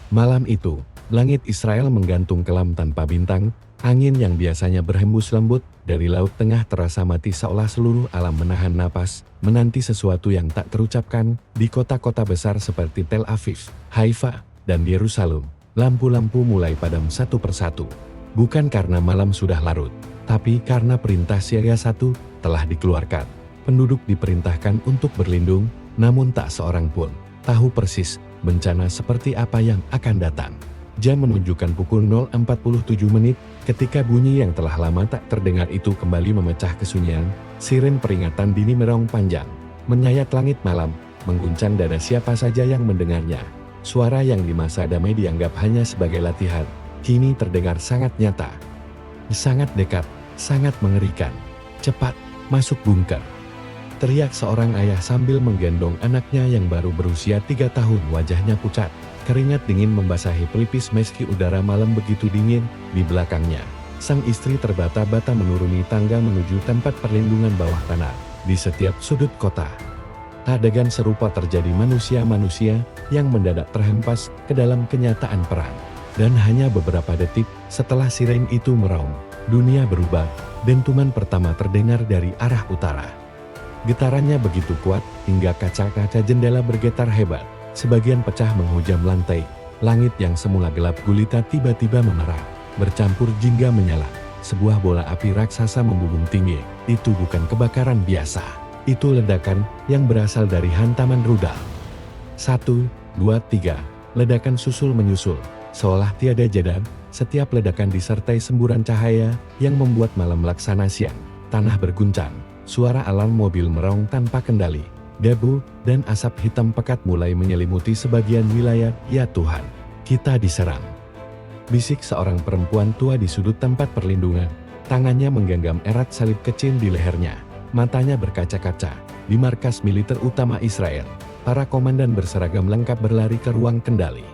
Malam itu, langit Israel menggantung kelam tanpa bintang, angin yang biasanya berhembus lembut dari Laut Tengah terasa mati seolah seluruh alam menahan napas, menanti sesuatu yang tak terucapkan. Di kota-kota besar seperti Tel Aviv, Haifa, dan Yerusalem, lampu-lampu mulai padam satu persatu. Bukan karena malam sudah larut, tapi karena perintah Syria 1 telah dikeluarkan. Penduduk diperintahkan untuk berlindung, namun tak seorang pun tahu persis bencana seperti apa yang akan datang. Jam menunjukkan pukul 0.47 ketika bunyi yang telah lama tak terdengar itu kembali memecah kesunyian. Siren peringatan dini merong panjang, menyayat langit malam, mengguncang dada siapa saja yang mendengarnya. Suara yang di masa damai dianggap hanya sebagai latihan, kini terdengar sangat nyata. Sangat dekat, sangat mengerikan. Cepat, masuk bunker. Teriak seorang ayah sambil menggendong anaknya yang baru berusia 3 tahun. Wajahnya pucat, keringat dingin membasahi pelipis meski udara malam begitu dingin di belakangnya. Sang istri terbata-bata menuruni tangga menuju tempat perlindungan bawah tanah di setiap sudut kota. Adegan serupa terjadi manusia-manusia yang mendadak terhempas ke dalam kenyataan perang. Dan hanya beberapa detik setelah siren itu meraung, dunia berubah. Dentuman pertama terdengar dari arah utara. Getarannya begitu kuat hingga kaca-kaca jendela bergetar hebat. Sebagian pecah menghujam lantai. Langit yang semula gelap gulita tiba-tiba memerah, bercampur jingga menyala. Sebuah bola api raksasa membumbung tinggi. Itu bukan kebakaran biasa. Itu ledakan yang berasal dari hantaman rudal. 1, 2, 3. Ledakan susul menyusul. Seolah tiada jeda, setiap ledakan disertai semburan cahaya yang membuat malam laksana siang. Tanah berguncang. Suara alarm mobil meraung tanpa kendali. Debu dan asap hitam pekat mulai menyelimuti sebagian wilayah. Ya Tuhan, kita diserang. Bisik seorang perempuan tua di sudut tempat perlindungan. Tangannya menggenggam erat salib kecil di lehernya. Matanya berkaca-kaca. Di markas militer utama Israel, para komandan berseragam lengkap berlari ke ruang kendali.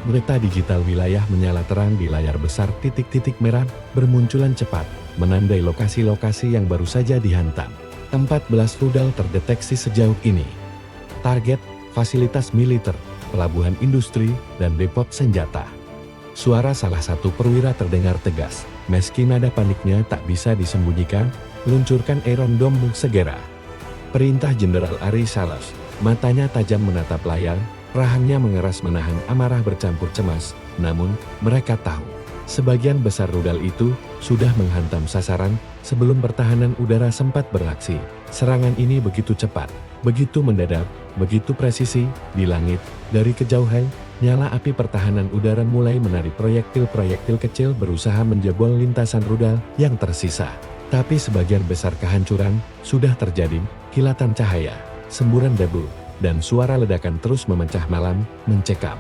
Berita digital wilayah menyala terang di layar besar. Titik-titik merah bermunculan cepat, menandai lokasi-lokasi yang baru saja dihantam. 14 rudal terdeteksi sejauh ini. Target, fasilitas militer, pelabuhan industri, dan depot senjata. Suara salah satu perwira terdengar tegas. Meski nada paniknya tak bisa disembunyikan, luncurkan Iron Dome segera. Perintah Jenderal Ari Salas. Matanya tajam menatap layar, rahangnya mengeras menahan amarah bercampur cemas. Namun, mereka tahu, sebagian besar rudal itu sudah menghantam sasaran sebelum pertahanan udara sempat beraksi. Serangan ini begitu cepat, begitu mendadak, begitu presisi. Di langit, dari kejauhan, nyala api pertahanan udara mulai menarik proyektil-proyektil kecil berusaha menjebol lintasan rudal yang tersisa. Tapi sebagian besar kehancuran sudah terjadi. Kilatan cahaya, semburan debu, dan suara ledakan terus memecah malam, mencekam.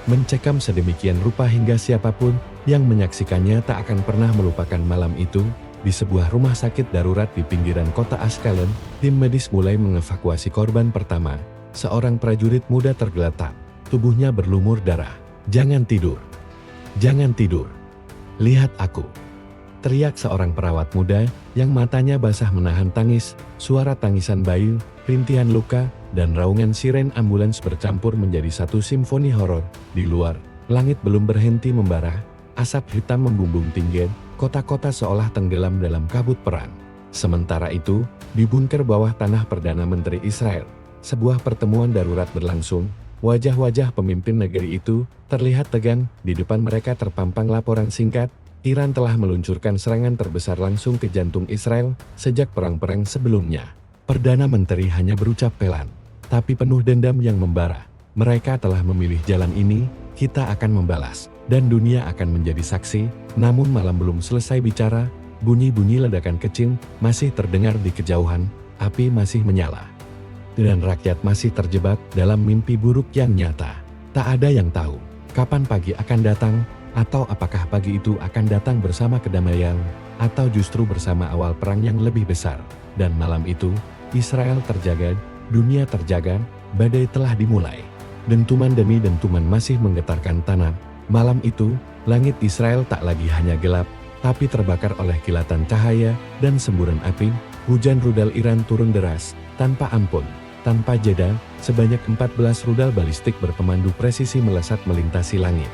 Mencekam sedemikian rupa hingga siapapun yang menyaksikannya tak akan pernah melupakan malam itu. Di sebuah rumah sakit darurat di pinggiran kota Ashkelon, tim medis mulai mengevakuasi korban pertama. Seorang prajurit muda tergeletak, tubuhnya berlumur darah. "Jangan tidur. Jangan tidur. Lihat aku," teriak seorang perawat muda yang matanya basah menahan tangis. Suara tangisan bayi, rintihan luka, dan raungan siren ambulans bercampur menjadi satu simfoni horor. Di luar, langit belum berhenti membara, asap hitam membumbung tinggi, kota-kota seolah tenggelam dalam kabut perang. Sementara itu, di bunker bawah tanah Perdana Menteri Israel, sebuah pertemuan darurat berlangsung. Wajah-wajah pemimpin negeri itu terlihat tegang. Di depan mereka terpampang laporan singkat. Iran telah meluncurkan serangan terbesar langsung ke jantung Israel sejak perang-perang sebelumnya. Perdana Menteri hanya berucap pelan, tapi penuh dendam yang membara. Mereka telah memilih jalan ini, kita akan membalas, dan dunia akan menjadi saksi. Namun malam belum selesai bicara, bunyi-bunyi ledakan kecil masih terdengar di kejauhan, api masih menyala. Dan rakyat masih terjebak dalam mimpi buruk yang nyata. Tak ada yang tahu kapan pagi akan datang, atau apakah pagi itu akan datang bersama kedamaian, atau justru bersama awal perang yang lebih besar. Dan malam itu, Israel terjaga, dunia terjaga, badai telah dimulai. Dentuman demi dentuman masih menggetarkan tanah. Malam itu, langit Israel tak lagi hanya gelap, tapi terbakar oleh kilatan cahaya dan semburan api. Hujan rudal Iran turun deras, tanpa ampun. Tanpa jeda, sebanyak 14 rudal balistik berpemandu presisi melesat melintasi langit,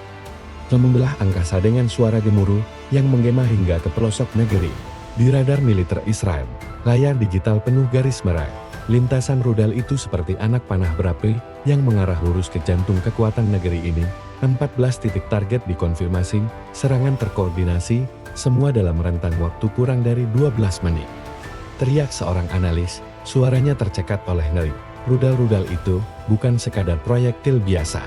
membelah angkasa dengan suara gemuruh yang menggema hingga ke pelosok negeri. Di radar militer Israel, layar digital penuh garis merah. Lintasan rudal itu seperti anak panah berapi yang mengarah lurus ke jantung kekuatan negeri ini. 14 titik target dikonfirmasi, serangan terkoordinasi, semua dalam rentang waktu kurang dari 12 menit. Teriak seorang analis, suaranya tercekat oleh ngeri. Rudal-rudal itu bukan sekadar proyektil biasa.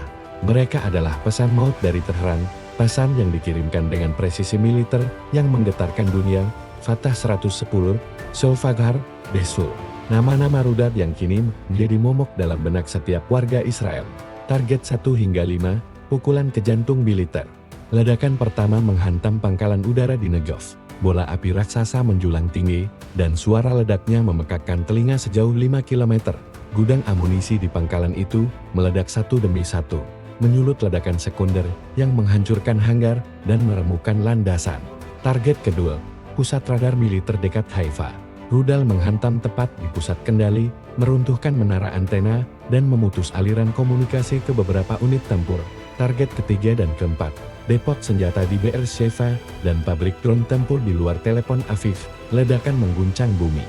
Mereka adalah pesan maut dari Tehran, pesan yang dikirimkan dengan presisi militer yang menggetarkan dunia. Fatah 110, Zulfaghar, Desul. Nama-nama rudal yang kini menjadi momok dalam benak setiap warga Israel. Target 1 hingga 5, pukulan ke jantung militer. Ledakan pertama menghantam pangkalan udara di Negev. Bola api raksasa menjulang tinggi, dan suara ledaknya memekakkan telinga sejauh 5 km. Gudang amunisi di pangkalan itu meledak satu demi satu, menyulut ledakan sekunder yang menghancurkan hanggar dan meremukkan landasan. Target kedua, pusat radar militer dekat Haifa. Rudal menghantam tepat di pusat kendali, meruntuhkan menara antena, dan memutus aliran komunikasi ke beberapa unit tempur. Target ketiga dan keempat, depot senjata di Beersheva, dan pabrik drone tempur di luar Telepon Aviv. Ledakan mengguncang bumi,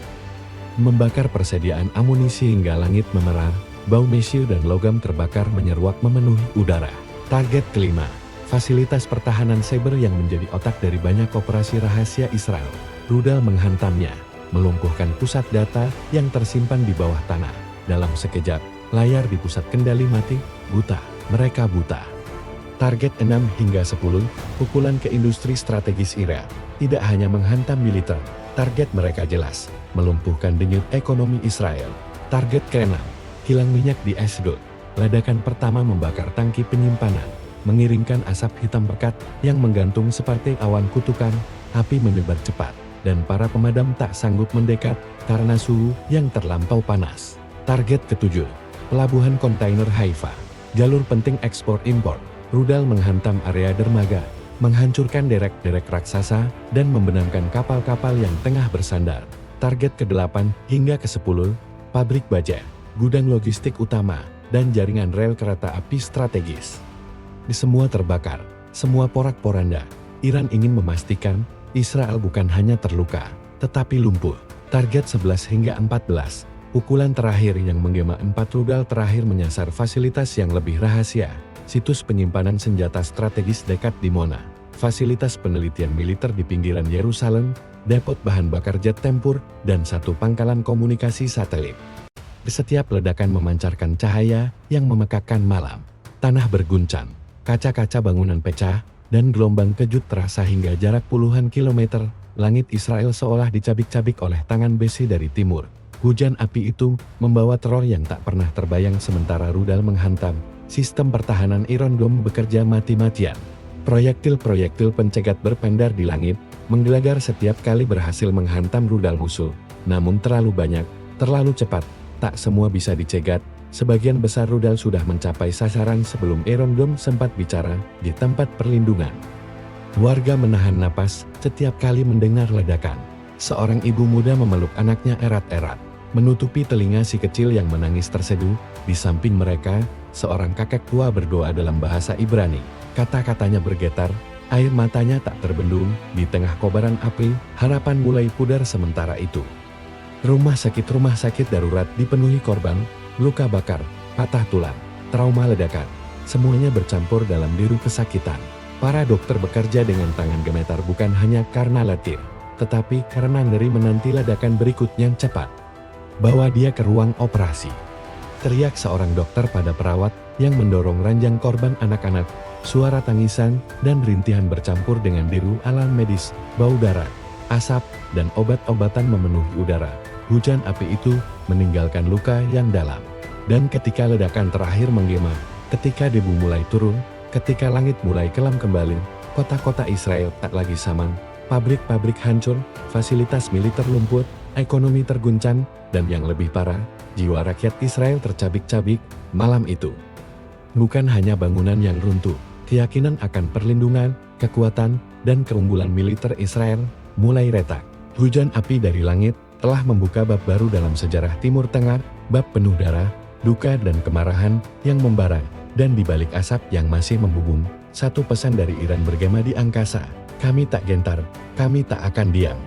membakar persediaan amunisi hingga langit memerah, bau mesil dan logam terbakar menyeruak memenuhi udara. Target kelima, fasilitas pertahanan cyber yang menjadi otak dari banyak operasi rahasia Israel. Rudal menghantamnya, melumpuhkan pusat data yang tersimpan di bawah tanah. Dalam sekejap, layar di pusat kendali mati, buta, mereka buta. Target 6 hingga 10, pukulan ke industri strategis Iran. Tidak hanya menghantam militer, target mereka jelas, melumpuhkan denyut ekonomi Israel. Target ke-6, kilang minyak di Ashdod. Ledakan pertama membakar tangki penyimpanan, mengirimkan asap hitam pekat yang menggantung seperti awan kutukan. Api menyebar cepat, dan para pemadam tak sanggup mendekat karena suhu yang terlampau panas. Target ke-7, pelabuhan kontainer Haifa, jalur penting ekspor-impor. Rudal menghantam area dermaga, menghancurkan derek-derek raksasa, dan membenamkan kapal-kapal yang tengah bersandar. Target ke-8 hingga ke-10, pabrik baja, gudang logistik utama, dan jaringan rel kereta api strategis. Di semua terbakar, semua porak-poranda. Iran ingin memastikan Israel bukan hanya terluka, tetapi lumpuh. Target 11 hingga 14, pukulan terakhir yang menggema 4 rudal terakhir menyasar fasilitas yang lebih rahasia. Situs penyimpanan senjata strategis dekat Dimona, fasilitas penelitian militer di pinggiran Yerusalem, depot bahan bakar jet tempur, dan satu pangkalan komunikasi satelit. Setiap ledakan memancarkan cahaya yang memekakkan malam. Tanah berguncang, kaca-kaca bangunan pecah, dan gelombang kejut terasa hingga jarak puluhan kilometer. Langit Israel seolah dicabik-cabik oleh tangan besi dari timur. Hujan api itu membawa teror yang tak pernah terbayang sementara rudal menghantam. Sistem pertahanan Iron Dome bekerja mati-matian. Proyektil-proyektil pencegat berpendar di langit, menggelegar setiap kali berhasil menghantam rudal musuh. Namun terlalu banyak, terlalu cepat, tak semua bisa dicegat. Sebagian besar rudal sudah mencapai sasaran sebelum Iron Dome sempat bicara di tempat perlindungan. Warga menahan napas setiap kali mendengar ledakan. Seorang ibu muda memeluk anaknya erat-erat, menutupi telinga si kecil yang menangis terseduh. Di samping mereka, seorang kakek tua berdoa dalam bahasa Ibrani. Kata-katanya bergetar, air matanya tak terbendung. Di tengah kobaran api, harapan mulai pudar sementara itu. Rumah sakit darurat dipenuhi korban, luka bakar, patah tulang, trauma ledakan. Semuanya bercampur dalam biru kesakitan. Para dokter bekerja dengan tangan gemetar bukan hanya karena letih, tetapi karena ngeri menanti ledakan berikutnya cepat. Bawa dia ke ruang operasi, teriak seorang dokter pada perawat yang mendorong ranjang korban anak-anak. Suara tangisan dan rintihan bercampur dengan deru alam medis, bau darah, asap, dan obat-obatan memenuhi udara. Hujan api itu meninggalkan luka yang dalam. Dan ketika ledakan terakhir menggema, ketika debu mulai turun, ketika langit mulai kelam kembali, kota-kota Israel tak lagi sama. Pabrik-pabrik hancur, fasilitas militer lumpuh, ekonomi terguncang, dan yang lebih parah, jiwa rakyat Israel tercabik-cabik. Malam itu, bukan hanya bangunan yang runtuh, keyakinan akan perlindungan, kekuatan, dan keunggulan militer Israel mulai retak. Hujan api dari langit telah membuka bab baru dalam sejarah Timur Tengah. bab penuh darah, duka dan kemarahan yang membara, dan di balik asap yang masih membubung, satu pesan dari Iran bergema di angkasa, kami tak gentar, kami tak akan diam.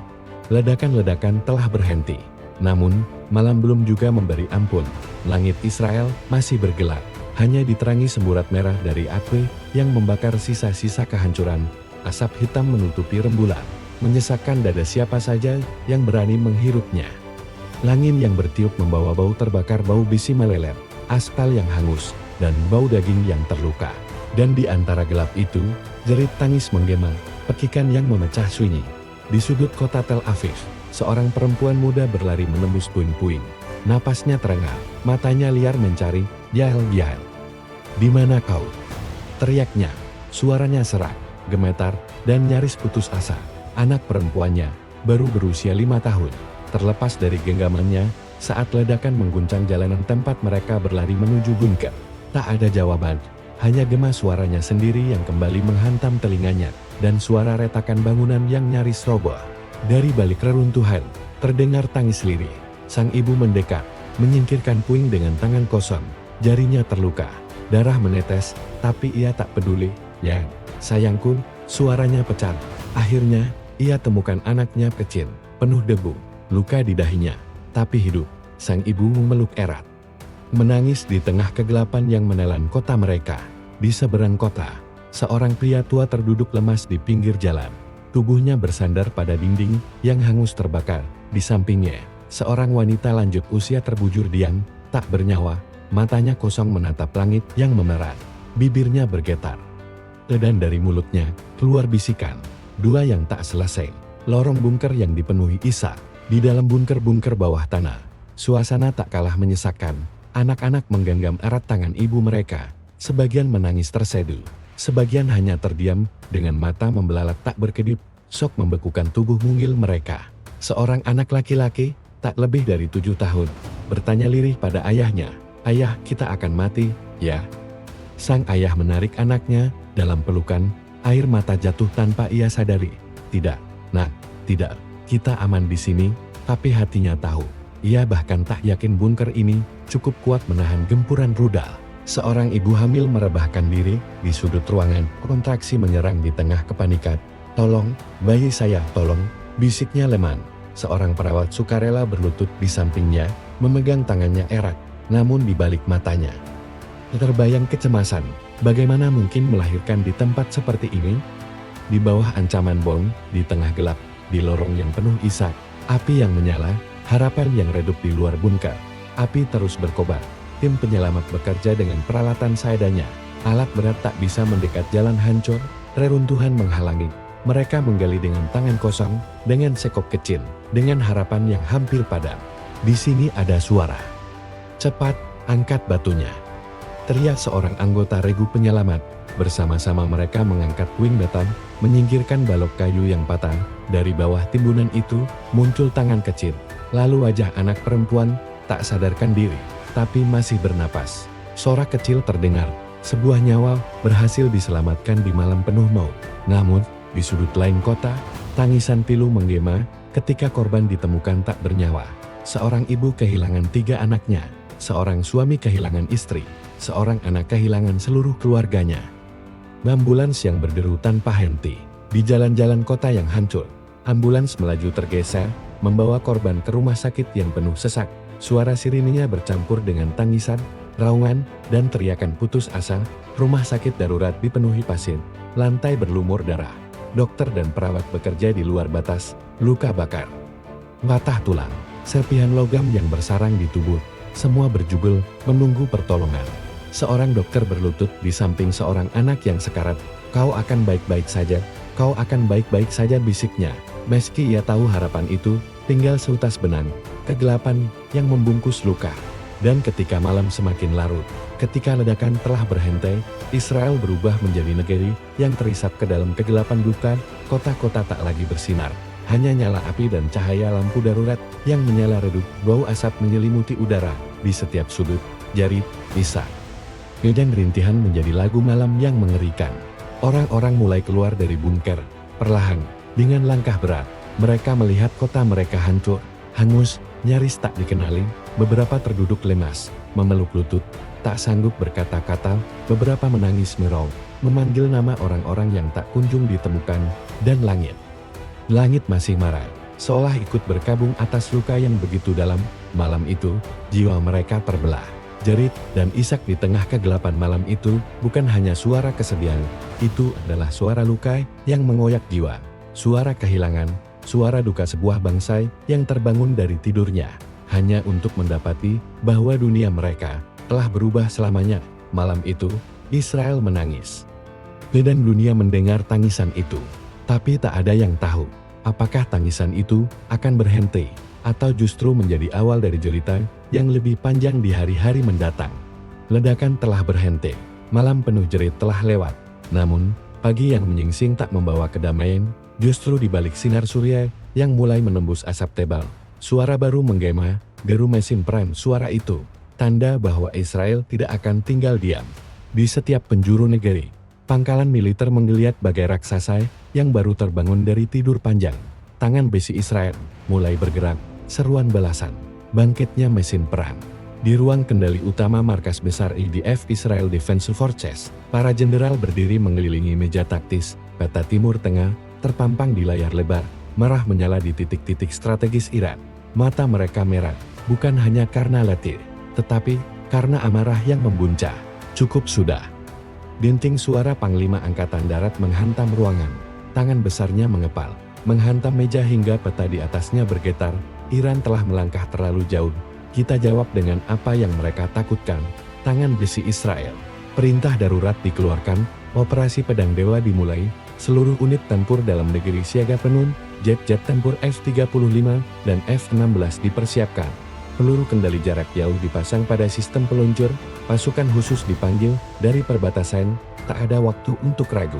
Ledakan-ledakan telah berhenti. Namun, malam belum juga memberi ampun. Langit Israel masih bergelap, hanya diterangi semburat merah dari api yang membakar sisa-sisa kehancuran. Asap hitam menutupi rembulan, menyesakkan dada siapa saja yang berani menghirupnya. Langit yang bertiup membawa bau terbakar, bau bisi melelet, aspal yang hangus, dan bau daging yang terluka. Dan di antara gelap itu, jerit tangis menggema, pekikan yang memecah sunyi. Di sudut kota Tel Aviv, seorang perempuan muda berlari menembus puing-puing. Napasnya terengah, matanya liar mencari Yael. Yael. Di mana kau? Teriaknya, suaranya serak, gemetar, dan nyaris putus asa. Anak perempuannya, baru berusia 5 tahun, terlepas dari genggamannya saat ledakan mengguncang jalanan tempat mereka berlari menuju bunker. Tak ada jawaban, hanya gema suaranya sendiri yang kembali menghantam telinganya, dan suara retakan bangunan yang nyaris roboh. Dari balik reruntuhan, terdengar tangis lirih. Sang ibu mendekat, menyingkirkan puing dengan tangan kosong, jarinya terluka, darah menetes, tapi ia tak peduli. Ya, sayangku, suaranya pecah. Akhirnya, ia temukan anaknya kecil, penuh debu, luka di dahinya, tapi hidup. Sang ibu memeluk erat, menangis di tengah kegelapan yang menelan kota mereka. Di seberang kota, seorang pria tua terduduk lemas di pinggir jalan. Tubuhnya bersandar pada dinding yang hangus terbakar. Di sampingnya, seorang wanita lanjut usia terbujur diam, tak bernyawa, matanya kosong menatap langit yang memerah. Bibirnya bergetar. Dan dari mulutnya, keluar bisikan. Dua yang tak selesai. Lorong bunker yang dipenuhi isak. Di dalam bunker-bunker bawah tanah, suasana tak kalah menyesakkan. Anak-anak menggenggam erat tangan ibu mereka. Sebagian menangis terseduh. Sebagian hanya terdiam, dengan mata membelalak tak berkedip. Sok membekukan tubuh mungil mereka. Seorang anak laki-laki, tak lebih dari 7 tahun, bertanya lirih pada ayahnya, "Ayah, kita akan mati, ya?" Sang ayah menarik anaknya dalam pelukan, air mata jatuh tanpa ia sadari. "Tidak, nak, tidak, kita aman di sini," tapi hatinya tahu. Ia bahkan tak yakin bunker ini cukup kuat menahan gempuran rudal. Seorang ibu hamil merebahkan diri di sudut ruangan, kontraksi menyerang di tengah kepanikan. "Tolong, bayi saya, tolong," bisiknya lemah. Seorang perawat sukarela berlutut di sampingnya, memegang tangannya erat, namun di balik matanya terbayang kecemasan. Bagaimana mungkin melahirkan di tempat seperti ini? Di bawah ancaman bom, di tengah gelap, di lorong yang penuh isak, api yang menyala, harapan yang redup di luar bunker. Api terus berkobar. Tim penyelamat bekerja dengan peralatan seadanya. Alat berat tak bisa mendekat, jalan hancur, reruntuhan menghalangi. Mereka menggali dengan tangan kosong, dengan sekop kecil, dengan harapan yang hampir padam. Di sini ada suara. "Cepat, angkat batunya," teriak seorang anggota regu penyelamat. Bersama-sama mereka mengangkat puing beton, menyingkirkan balok kayu yang patah. Dari bawah timbunan itu, muncul tangan kecil. Lalu wajah anak perempuan, tak sadarkan diri, tapi masih bernapas. Sorak kecil terdengar. Sebuah nyawa berhasil diselamatkan di malam penuh maut. Namun, di sudut lain kota, tangisan pilu menggema ketika korban ditemukan tak bernyawa. Seorang ibu kehilangan 3 anaknya. Seorang suami kehilangan istri. Seorang anak kehilangan seluruh keluarganya. Ambulans yang berderu tanpa henti. Di jalan-jalan kota yang hancur, ambulans melaju tergesa, membawa korban ke rumah sakit yang penuh sesak. Suara sirinenya bercampur dengan tangisan, raungan, dan teriakan putus asa. Rumah sakit darurat dipenuhi pasien, lantai berlumur darah. Dokter dan perawat bekerja di luar batas, luka bakar, patah tulang, serpihan logam yang bersarang di tubuh. Semua berjubel, menunggu pertolongan. Seorang dokter berlutut di samping seorang anak yang sekarat. "Kau akan baik-baik saja, kau akan baik-baik saja," bisiknya. Meski ia tahu harapan itu tinggal seutas benang, kegelapan yang membungkus luka. Dan ketika malam semakin larut, ketika ledakan telah berhenti, Israel berubah menjadi negeri yang terisap ke dalam kegelapan duka. Kota-kota tak lagi bersinar, hanya nyala api dan cahaya lampu darurat yang menyala redup. Bau asap menyelimuti udara di setiap sudut. Jari, isak, dan rintihan menjadi lagu malam yang mengerikan. Orang-orang mulai keluar dari bunker, perlahan, dengan langkah berat. Mereka melihat kota mereka hancur, hangus, nyaris tak dikenali. Beberapa terduduk lemas, memeluk lutut, tak sanggup berkata-kata, beberapa menangis merau, memanggil nama orang-orang yang tak kunjung ditemukan, dan langit. Langit masih marah, seolah ikut berkabung atas luka yang begitu dalam. Malam itu, jiwa mereka terbelah. Jerit dan isak di tengah kegelapan malam itu bukan hanya suara kesedihan, itu adalah suara luka yang mengoyak jiwa. Suara kehilangan, suara duka sebuah bangsa yang terbangun dari tidurnya, hanya untuk mendapati bahwa dunia mereka telah berubah selamanya. Malam itu, Israel menangis. Dan dunia mendengar tangisan itu. Tapi tak ada yang tahu, apakah tangisan itu akan berhenti, atau justru menjadi awal dari cerita yang lebih panjang di hari-hari mendatang. Ledakan telah berhenti, malam penuh jerit telah lewat. Namun, pagi yang menyingsing tak membawa kedamaian, justru di balik sinar surya yang mulai menembus asap tebal. Suara baru menggema, deru mesin perang suara itu, tanda bahwa Israel tidak akan tinggal diam. Di setiap penjuru negeri, pangkalan militer menggeliat bagai raksasa yang baru terbangun dari tidur panjang. Tangan besi Israel mulai bergerak, seruan balasan, bangkitnya mesin perang. Di ruang kendali utama markas besar IDF Israel Defense Forces, para jenderal berdiri mengelilingi meja taktis. Peta Timur Tengah terpampang di layar lebar, merah menyala di titik-titik strategis Iran. Mata mereka merah, bukan hanya karena letih, tetapi karena amarah yang membuncah. Cukup sudah. Denting suara Panglima Angkatan Darat menghantam ruangan. Tangan besarnya mengepal, menghantam meja hingga peta di atasnya bergetar. Iran telah melangkah terlalu jauh. Kita jawab dengan apa yang mereka takutkan. Tangan besi Israel. Perintah darurat dikeluarkan, operasi Pedang Dewa dimulai. Seluruh unit tempur dalam negeri siaga penuh, jet-jet tempur F-35 dan F-16 dipersiapkan. Peluru kendali jarak jauh dipasang pada sistem peluncur, pasukan khusus dipanggil dari perbatasan, tak ada waktu untuk ragu.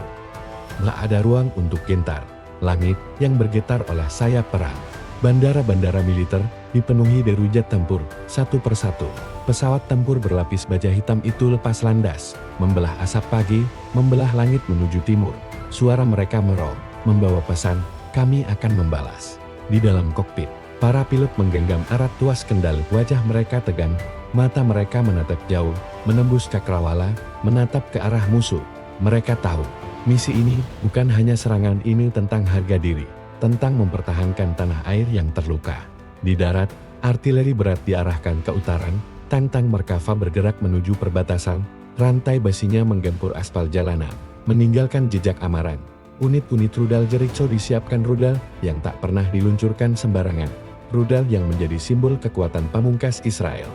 Tak ada ruang untuk gentar. Langit yang bergetar oleh sayap perang. Bandara-bandara militer dipenuhi deru jet tempur, satu persatu. Pesawat tempur berlapis baja hitam itu lepas landas, membelah asap pagi, membelah langit menuju timur. Suara mereka merau, membawa pesan, kami akan membalas. Di dalam kokpit, para pilot menggenggam erat tuas kendali, wajah mereka tegang, mata mereka menatap jauh, menembus cakrawala, menatap ke arah musuh. Mereka tahu, misi ini bukan hanya serangan, ini tentang harga diri, tentang mempertahankan tanah air yang terluka. Di darat, artileri berat diarahkan ke utaran, tank-tank Merkava bergerak menuju perbatasan, rantai besinya menggempur aspal jalanan, meninggalkan jejak amaran. Unit-unit rudal Jericho disiapkan, rudal yang tak pernah diluncurkan sembarangan, rudal yang menjadi simbol kekuatan pamungkas Israel.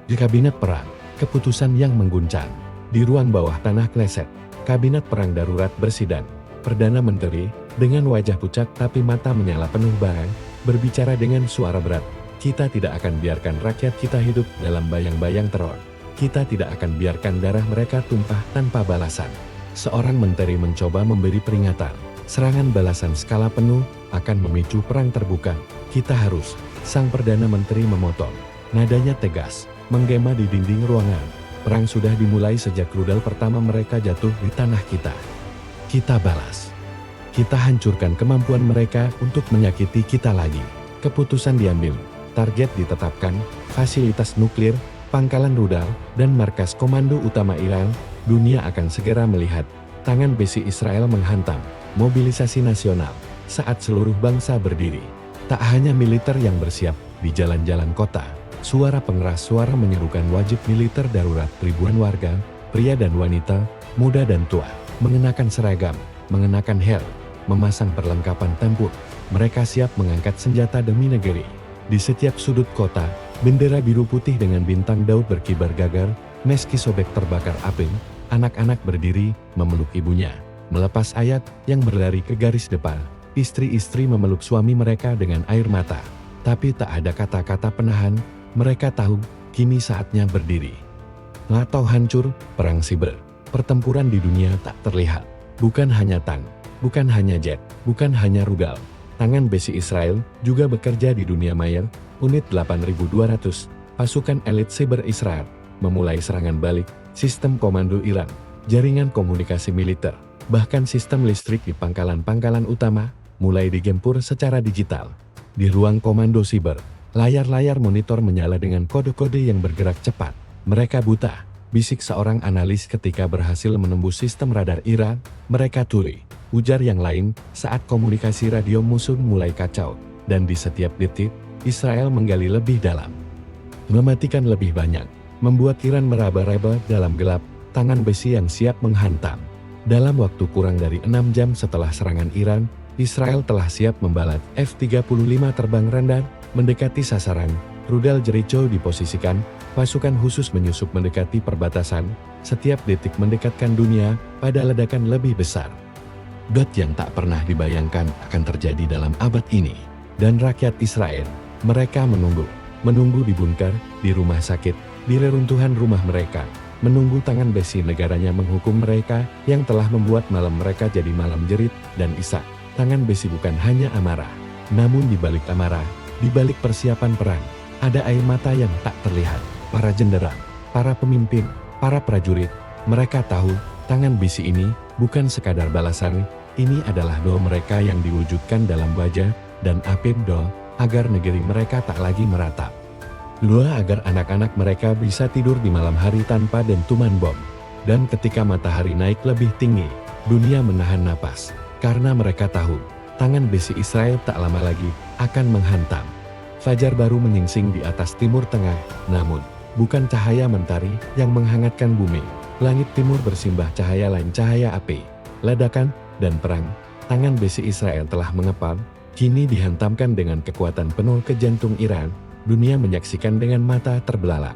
Di kabinet perang, keputusan yang mengguncang. Di ruang bawah tanah Knesset, kabinet perang darurat bersidang. Perdana Menteri, dengan wajah pucat tapi mata menyala penuh barang, berbicara dengan suara berat. Kita tidak akan biarkan rakyat kita hidup dalam bayang-bayang teror. Kita tidak akan biarkan darah mereka tumpah tanpa balasan. Seorang menteri mencoba memberi peringatan. Serangan balasan skala penuh akan memicu perang terbuka. Kita harus, sang Perdana Menteri memotong. Nadanya tegas, menggema di dinding ruangan. Perang sudah dimulai sejak rudal pertama mereka jatuh di tanah kita. Kita balas. Kita hancurkan kemampuan mereka untuk menyakiti kita lagi. Keputusan diambil, target ditetapkan, fasilitas nuklir, pangkalan rudal, dan markas komando utama Iran. Dunia akan segera melihat, tangan besi Israel menghantam, mobilisasi nasional, saat seluruh bangsa berdiri. Tak hanya militer yang bersiap, di jalan-jalan kota, suara pengeras suara menyerukan wajib militer darurat. Ribuan warga, pria dan wanita, muda dan tua, mengenakan seragam, mengenakan helm, memasang perlengkapan tempur. Mereka siap mengangkat senjata demi negeri. Di setiap sudut kota, bendera biru putih dengan bintang Daud berkibar gagar, meski sobek terbakar api. Anak-anak berdiri, memeluk ibunya, melepas ayat yang berlari ke garis depan. Istri-istri memeluk suami mereka dengan air mata. Tapi tak ada kata-kata penahan, mereka tahu, kini saatnya berdiri. Atau hancur, perang siber. Pertempuran di dunia tak terlihat. Bukan hanya tank, bukan hanya jet, bukan hanya rudal. Tangan besi Israel juga bekerja di dunia maya. Unit 8200, pasukan elit siber Israel, memulai serangan balik, sistem komando Iran, jaringan komunikasi militer, bahkan sistem listrik di pangkalan-pangkalan utama, mulai digempur secara digital. Di ruang komando siber, Layar-layar monitor menyala dengan kode-kode yang bergerak cepat. Mereka buta, bisik seorang analis ketika berhasil menembus sistem radar Iran. Mereka tuli, ujar yang lain saat komunikasi radio musuh mulai kacau. Dan di setiap detik, Israel menggali lebih dalam. Mematikan lebih banyak, membuat Iran meraba-raba dalam gelap, tangan besi yang siap menghantam. Dalam waktu kurang dari 6 jam setelah serangan Iran, Israel telah siap membalat F-35 terbang rendah, mendekati sasaran. Rudal Jericho diposisikan, pasukan khusus menyusup mendekati perbatasan, setiap detik mendekatkan dunia pada ledakan lebih besar. Dot yang tak pernah dibayangkan akan terjadi dalam abad ini. Dan rakyat Israel, mereka menunggu di bunker, di rumah sakit, di reruntuhan rumah mereka, menunggu tangan besi negaranya menghukum mereka yang telah membuat malam mereka jadi malam jerit dan isak. Tangan besi bukan hanya amarah, namun di balik amarah, di balik persiapan perang, ada air mata yang tak terlihat. Para jenderal, para pemimpin, para prajurit, mereka tahu tangan besi ini bukan sekadar balasan, ini adalah doa mereka yang diwujudkan dalam wajah dan apip doa agar negeri mereka tak lagi meratap. Doa agar anak-anak mereka bisa tidur di malam hari tanpa dentuman bom. Dan ketika matahari naik lebih tinggi, dunia menahan napas, karena mereka tahu tangan besi Israel tak lama lagi akan menghantam. Fajar baru menyingsing di atas timur tengah, namun bukan cahaya mentari yang menghangatkan bumi. Langit timur bersimbah cahaya lain, cahaya api, ledakan, dan perang. Tangan besi Israel telah mengepal, kini dihantamkan dengan kekuatan penuh ke jantung Iran. Dunia menyaksikan dengan mata terbelalak.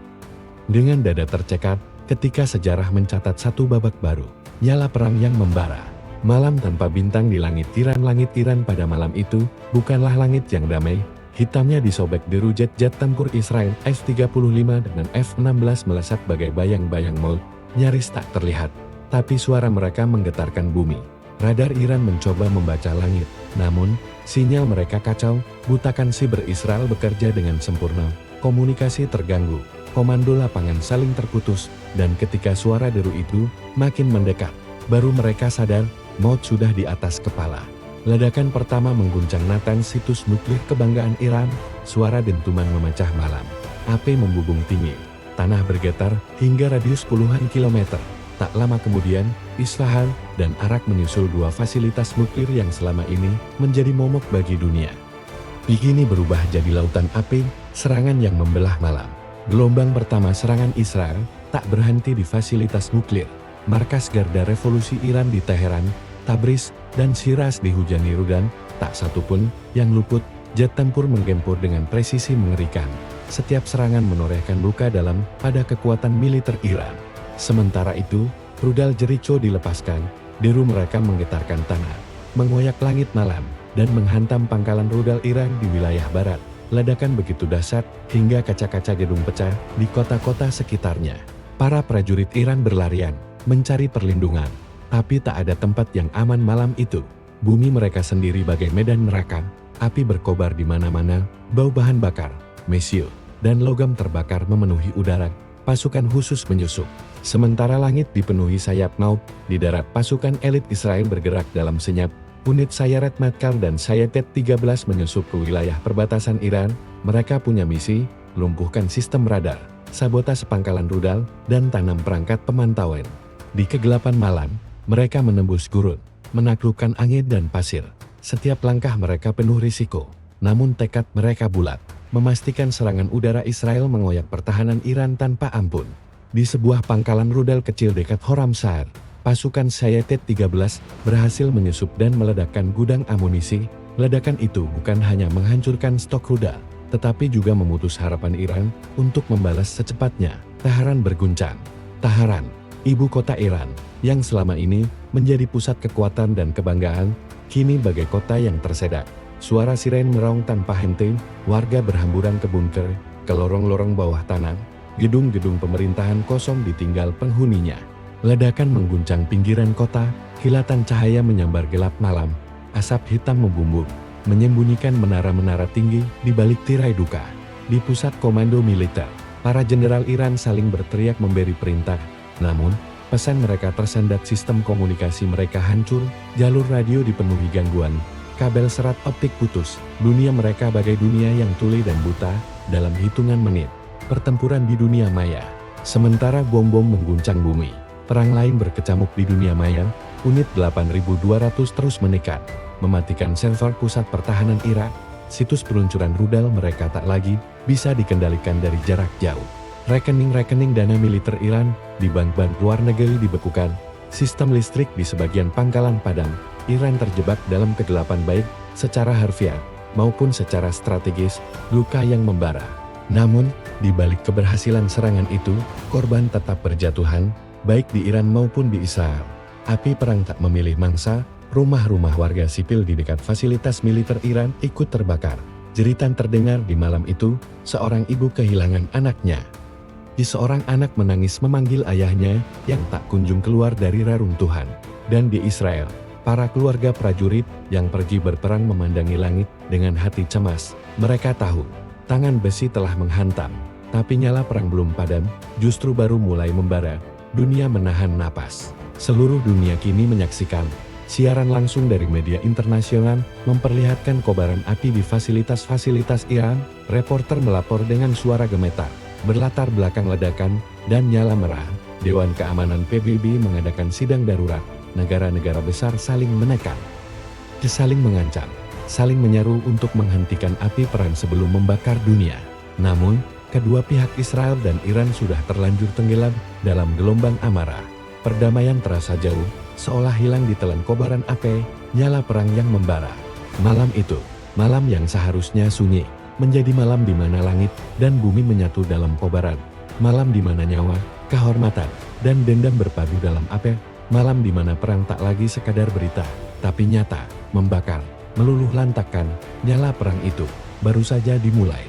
Dengan dada tercekat, ketika sejarah mencatat satu babak baru, nyala perang yang membara. Malam tanpa bintang di langit Iran pada malam itu, bukanlah langit yang damai. Hitamnya disobek deru jet-jet tempur Israel F-35 dengan F-16 melesat bagai bayang-bayang maut, nyaris tak terlihat. Tapi suara mereka menggetarkan bumi. Radar Iran mencoba membaca langit, namun sinyal mereka kacau, butakan siber Israel bekerja dengan sempurna, komunikasi terganggu, komando lapangan saling terputus, dan ketika suara deru itu makin mendekat, baru mereka sadar, maut sudah di atas kepala. Ledakan pertama mengguncang Natanz, situs nuklir kebanggaan Iran, suara dentuman memecah malam. Api membubung tinggi, tanah bergetar hingga radius puluhan kilometer. Tak lama kemudian, Isfahan dan Arak menyusul dua fasilitas nuklir yang selama ini menjadi momok bagi dunia. Kini berubah jadi lautan api, serangan yang membelah malam. Gelombang pertama serangan Israel tak berhenti di fasilitas nuklir. Markas garda revolusi Iran di Teheran, Tabriz, dan Shiraz dihujani rudal, tak satu pun yang luput. Jet tempur menggempur dengan presisi mengerikan. Setiap serangan menorehkan luka dalam pada kekuatan militer Iran. Sementara itu, rudal Jericho dilepaskan, deru mereka menggetarkan tanah, mengoyak langit malam, dan menghantam pangkalan rudal Iran di wilayah barat. Ledakan begitu dahsyat, hingga kaca-kaca gedung pecah di kota-kota sekitarnya. Para prajurit Iran berlarian, mencari perlindungan, tapi tak ada tempat yang aman malam itu. Bumi mereka sendiri bagai medan neraka, api berkobar di mana-mana, bau bahan bakar, mesio, dan logam terbakar memenuhi udara. Pasukan khusus menyusup. Sementara langit dipenuhi sayap maut, di darat pasukan elit Israel bergerak dalam senyap. Unit Sayeret Matkal dan Sayetet 13 menyusup ke wilayah perbatasan Iran. Mereka punya misi, lumpuhkan sistem radar, sabotase pangkalan rudal, dan tanam perangkat pemantauan. Di kegelapan malam, mereka menembus gurun, menaklukkan angin dan pasir. Setiap langkah mereka penuh risiko, namun tekad mereka bulat. Memastikan serangan udara Israel mengoyak pertahanan Iran tanpa ampun. Di sebuah pangkalan rudal kecil dekat Khorramshahr, pasukan Sayetet 13 berhasil menyusup dan meledakkan gudang amunisi. Ledakan itu bukan hanya menghancurkan stok rudal, tetapi juga memutus harapan Iran untuk membalas secepatnya. Teheran berguncang. Teheran, ibu kota Iran, yang selama ini menjadi pusat kekuatan dan kebanggaan, kini bagai kota yang tersedak. Suara siren meraung tanpa henti, warga berhamburan ke bunker, ke lorong-lorong bawah tanah, gedung-gedung pemerintahan kosong ditinggal penghuninya. Ledakan mengguncang pinggiran kota, kilatan cahaya menyambar gelap malam, asap hitam membumbung, menyembunyikan menara-menara tinggi di balik tirai duka. Di pusat komando militer, para jenderal Iran saling berteriak memberi perintah, namun pesan mereka tersendat, sistem komunikasi mereka hancur, jalur radio dipenuhi gangguan. kabel serat optik putus. Dunia mereka bagai dunia yang tuli dan buta dalam hitungan menit. Pertempuran di dunia maya. Sementara bom-bom mengguncang bumi, perang lain berkecamuk di dunia maya. Unit 8200 terus mendekat, mematikan server pusat pertahanan Irak. Situs peluncuran rudal mereka tak lagi bisa dikendalikan dari jarak jauh. Rekening-rekening dana militer Iran di bank-bank luar negeri dibekukan. Sistem listrik di sebagian pangkalan padam. Iran terjebak dalam kegelapan baik secara harfiah maupun secara strategis, luka yang membara. Namun, di balik keberhasilan serangan itu, korban tetap berjatuhan, baik di Iran maupun di Israel. Api perang tak memilih mangsa, rumah-rumah warga sipil di dekat fasilitas militer Iran ikut terbakar. Jeritan terdengar di malam itu, seorang ibu kehilangan anaknya. Seorang anak menangis memanggil ayahnya yang tak kunjung keluar dari reruntuhan. Dan di Israel, para keluarga prajurit yang pergi berperang memandangi langit dengan hati cemas. Mereka tahu, tangan besi telah menghantam, tapi nyala perang belum padam, justru baru mulai membara. Dunia menahan napas. Seluruh dunia kini menyaksikan siaran langsung dari media internasional memperlihatkan kobaran api di fasilitas-fasilitas Iran. Reporter melapor dengan suara gemetar. Berlatar belakang ledakan dan nyala merah, Dewan Keamanan PBB mengadakan sidang darurat. Negara-negara besar saling menekan, saling mengancam, saling menyeru untuk menghentikan api perang sebelum membakar dunia. Namun, kedua pihak Israel dan Iran sudah terlanjur tenggelam dalam gelombang amarah. Perdamaian terasa jauh, seolah hilang ditelan kobaran api, nyala perang yang membara. Malam itu, malam yang seharusnya sunyi, menjadi malam di mana langit dan bumi menyatu dalam kobaran. Malam di mana nyawa, kehormatan, dan dendam berpadu dalam api. Malam di mana perang tak lagi sekadar berita, tapi nyata, membakar, meluluh lantakkan. Nyala perang itu baru saja dimulai.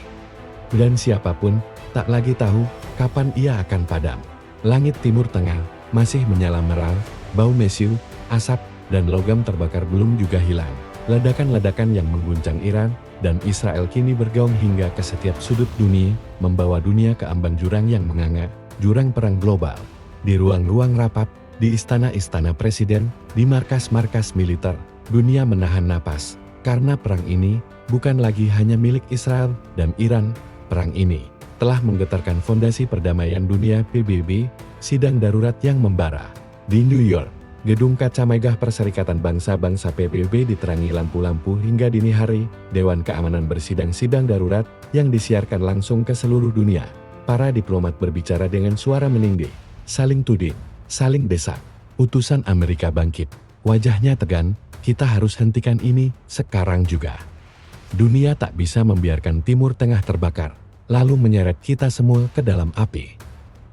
Dan siapapun tak lagi tahu kapan ia akan padam. Langit Timur Tengah masih menyala merah, bau mesiu, asap, dan logam terbakar belum juga hilang. Ledakan-ledakan yang mengguncang Iran dan Israel kini bergaung hingga ke setiap sudut dunia, membawa dunia ke ambang jurang yang menganga, jurang perang global. Di ruang-ruang rapat, di istana-istana presiden, di markas-markas militer, dunia menahan napas. Karena perang ini bukan lagi hanya milik Israel dan Iran. Perang ini telah menggetarkan fondasi perdamaian dunia PBB. Sidang darurat yang membara. Di New York, gedung kaca megah Perserikatan Bangsa-Bangsa PBB diterangi lampu-lampu hingga dini hari. Dewan Keamanan bersidang sidang darurat yang disiarkan langsung ke seluruh dunia. Para diplomat berbicara dengan suara meninggi, saling tuding, saling desak. Utusan Amerika bangkit, wajahnya tegang. Kita harus hentikan ini sekarang juga. Dunia tak bisa membiarkan Timur Tengah terbakar, lalu menyeret kita semua ke dalam api.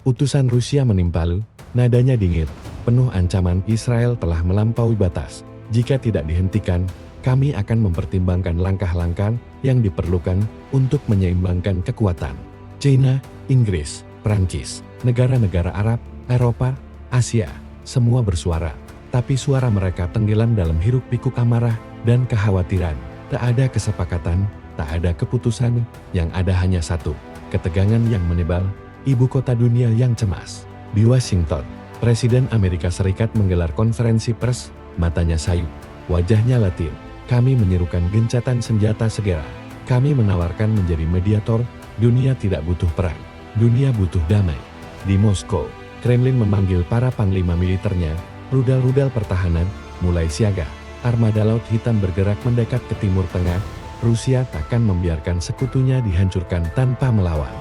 Utusan Rusia menimpal, nadanya dingin, penuh ancaman. Israel telah melampaui batas. Jika tidak dihentikan, kami akan mempertimbangkan langkah-langkah yang diperlukan untuk menyeimbangkan kekuatan. China, Inggris, Prancis, negara-negara Arab, Eropa, Asia, semua bersuara. Tapi suara mereka tenggelam dalam hiruk-pikuk amarah dan kekhawatiran. Tak ada kesepakatan, tak ada keputusan, yang ada hanya satu, ketegangan yang menebal. Ibu kota dunia yang cemas. Di Washington, Presiden Amerika Serikat menggelar konferensi pers, matanya sayu, wajahnya latin. Kami menyerukan gencatan senjata segera. Kami menawarkan menjadi mediator. Dunia tidak butuh perang. Dunia butuh damai. Di Moskow, Kremlin memanggil para panglima militernya. Rudal-rudal pertahanan mulai siaga. Armada Laut Hitam bergerak mendekat ke Timur Tengah. Rusia takkan membiarkan sekutunya dihancurkan tanpa melawan.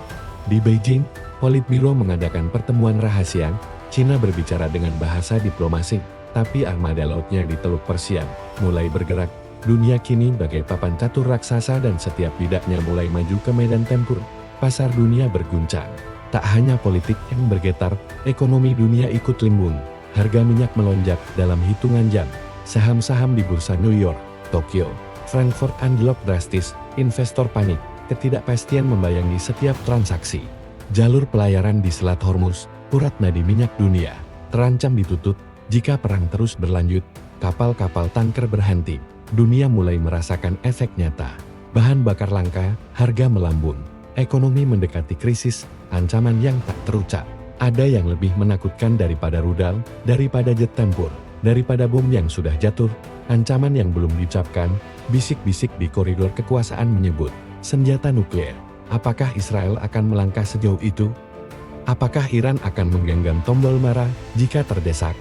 Di Beijing, Politburo mengadakan pertemuan rahasia. Cina berbicara dengan bahasa diplomasi, tapi armada lautnya di Teluk Persia mulai bergerak. Dunia kini bagai papan catur raksasa dan setiap bidaknya mulai maju ke medan tempur. Pasar dunia berguncang. Tak hanya politik yang bergetar, ekonomi dunia ikut limbung. Harga minyak melonjak dalam hitungan jam. Saham-saham di bursa New York, Tokyo, Frankfurt anjlok drastis. Investor panik. Ketidakpastian membayangi setiap transaksi. Jalur pelayaran di Selat Hormuz, urat nadi minyak dunia, terancam ditutup. Jika perang terus berlanjut, kapal-kapal tanker berhenti. Dunia mulai merasakan efek nyata. Bahan bakar langka, harga melambung. Ekonomi mendekati krisis, ancaman yang tak terucap. Ada yang lebih menakutkan daripada rudal, daripada jet tempur. daripada bom yang sudah jatuh, ancaman yang belum diucapkan, bisik-bisik di koridor kekuasaan menyebut senjata nuklir. Apakah Israel akan melangkah sejauh itu? Apakah Iran akan menggenggam tombol marah jika terdesak?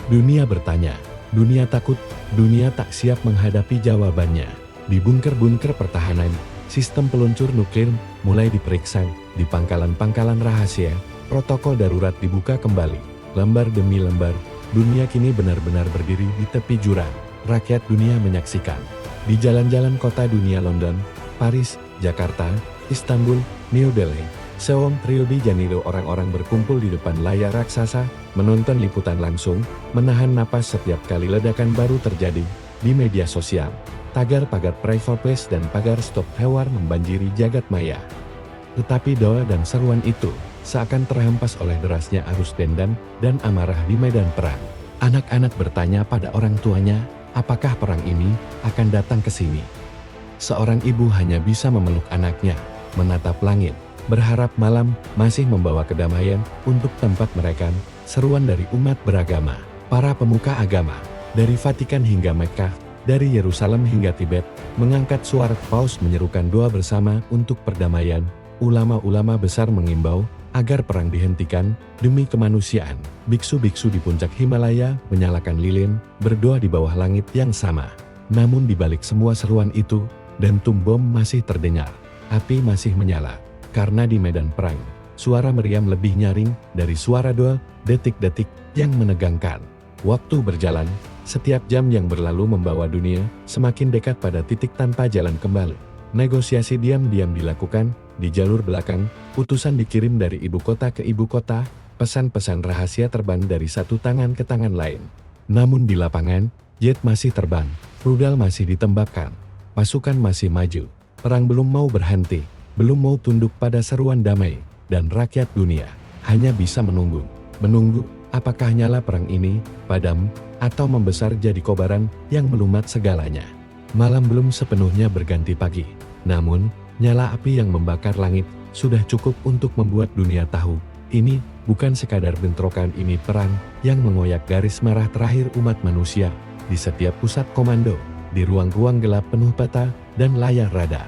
Dunia bertanya, dunia takut, dunia tak siap menghadapi jawabannya. Di bunker-bunker pertahanan, sistem peluncur nuklir mulai diperiksa, di pangkalan-pangkalan rahasia, protokol darurat dibuka kembali. Lembar demi lembar, dunia kini benar-benar berdiri di tepi jurang. Rakyat dunia menyaksikan. Di jalan-jalan kota dunia London, Paris, Jakarta, Istanbul, New Delhi, Seoul, Rio de Janeiro, orang-orang berkumpul di depan layar raksasa, menonton liputan langsung, menahan napas setiap kali ledakan baru terjadi. Di media sosial, tagar-pagar private place dan pagar stop hewar membanjiri jagat maya. Tetapi doa dan seruan itu seakan terhempas oleh derasnya arus dendam dan amarah di medan perang. Anak-anak bertanya pada orang tuanya, apakah perang ini akan datang ke sini? Seorang ibu hanya bisa memeluk anaknya, menatap langit, berharap malam masih membawa kedamaian untuk tempat mereka. Seruan dari umat beragama, para pemuka agama, dari Vatikan hingga Mekkah, dari Yerusalem hingga Tibet, mengangkat suara. Paus menyerukan doa bersama untuk perdamaian. Ulama-ulama besar mengimbau agar perang dihentikan demi kemanusiaan. Biksu-biksu di puncak Himalaya menyalakan lilin, berdoa di bawah langit yang sama. Namun di balik semua seruan itu, dentum bom masih terdengar. Api masih menyala. Karena di medan perang, suara meriam lebih nyaring dari suara doa. Detik-detik yang menegangkan. Waktu berjalan, setiap jam yang berlalu membawa dunia semakin dekat pada titik tanpa jalan kembali. Negosiasi diam-diam dilakukan. Di jalur belakang, utusan dikirim dari ibu kota ke ibu kota, pesan-pesan rahasia terbang dari satu tangan ke tangan lain. Namun di lapangan, jet masih terbang, rudal masih ditembakkan, pasukan masih maju. Perang belum mau berhenti, belum mau tunduk pada seruan damai, dan rakyat dunia hanya bisa menunggu. Menunggu, apakah nyala perang ini padam, atau membesar jadi kobaran yang melumat segalanya. Malam belum sepenuhnya berganti pagi, namun nyala api yang membakar langit sudah cukup untuk membuat dunia tahu, ini bukan sekadar bentrokan, ini perang yang mengoyak garis merah terakhir umat manusia di setiap pusat komando, di ruang-ruang gelap penuh peta dan layar radar.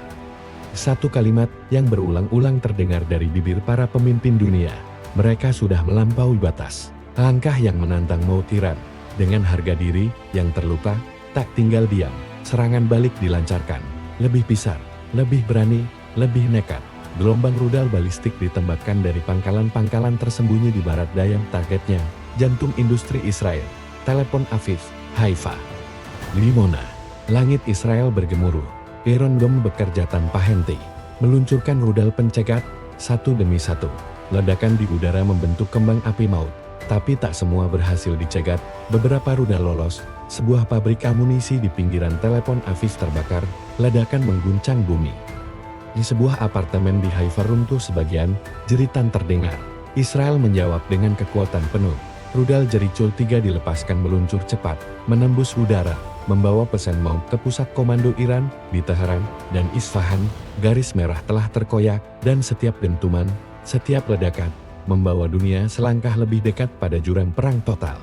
Satu kalimat yang berulang-ulang terdengar dari bibir para pemimpin dunia, mereka sudah melampaui batas. Langkah yang menantang mau tiran, dengan harga diri yang terluka, tak tinggal diam, serangan balik dilancarkan, lebih pisar, lebih berani, lebih nekat. Gelombang rudal balistik ditembakkan dari pangkalan-pangkalan tersembunyi di barat daya. Targetnya, jantung industri Israel, Tel Aviv, Haifa, Dimona. Langit Israel bergemuruh. Iron Dome bekerja tanpa henti, meluncurkan rudal pencegat, satu demi satu. Ledakan di udara membentuk kembang api maut. Tapi tak semua berhasil dicegat, beberapa rudal lolos. Sebuah pabrik amunisi di pinggiran Tel Aviv terbakar, ledakan mengguncang bumi. Di sebuah apartemen di Haifa runtuh sebagian, jeritan terdengar. Israel menjawab dengan kekuatan penuh. Rudal Jericho 3 dilepaskan meluncur cepat, menembus udara, membawa pesan maut ke pusat komando Iran di Teheran dan Isfahan. Garis merah telah terkoyak, dan setiap dentuman, setiap ledakan, membawa dunia selangkah lebih dekat pada jurang perang total.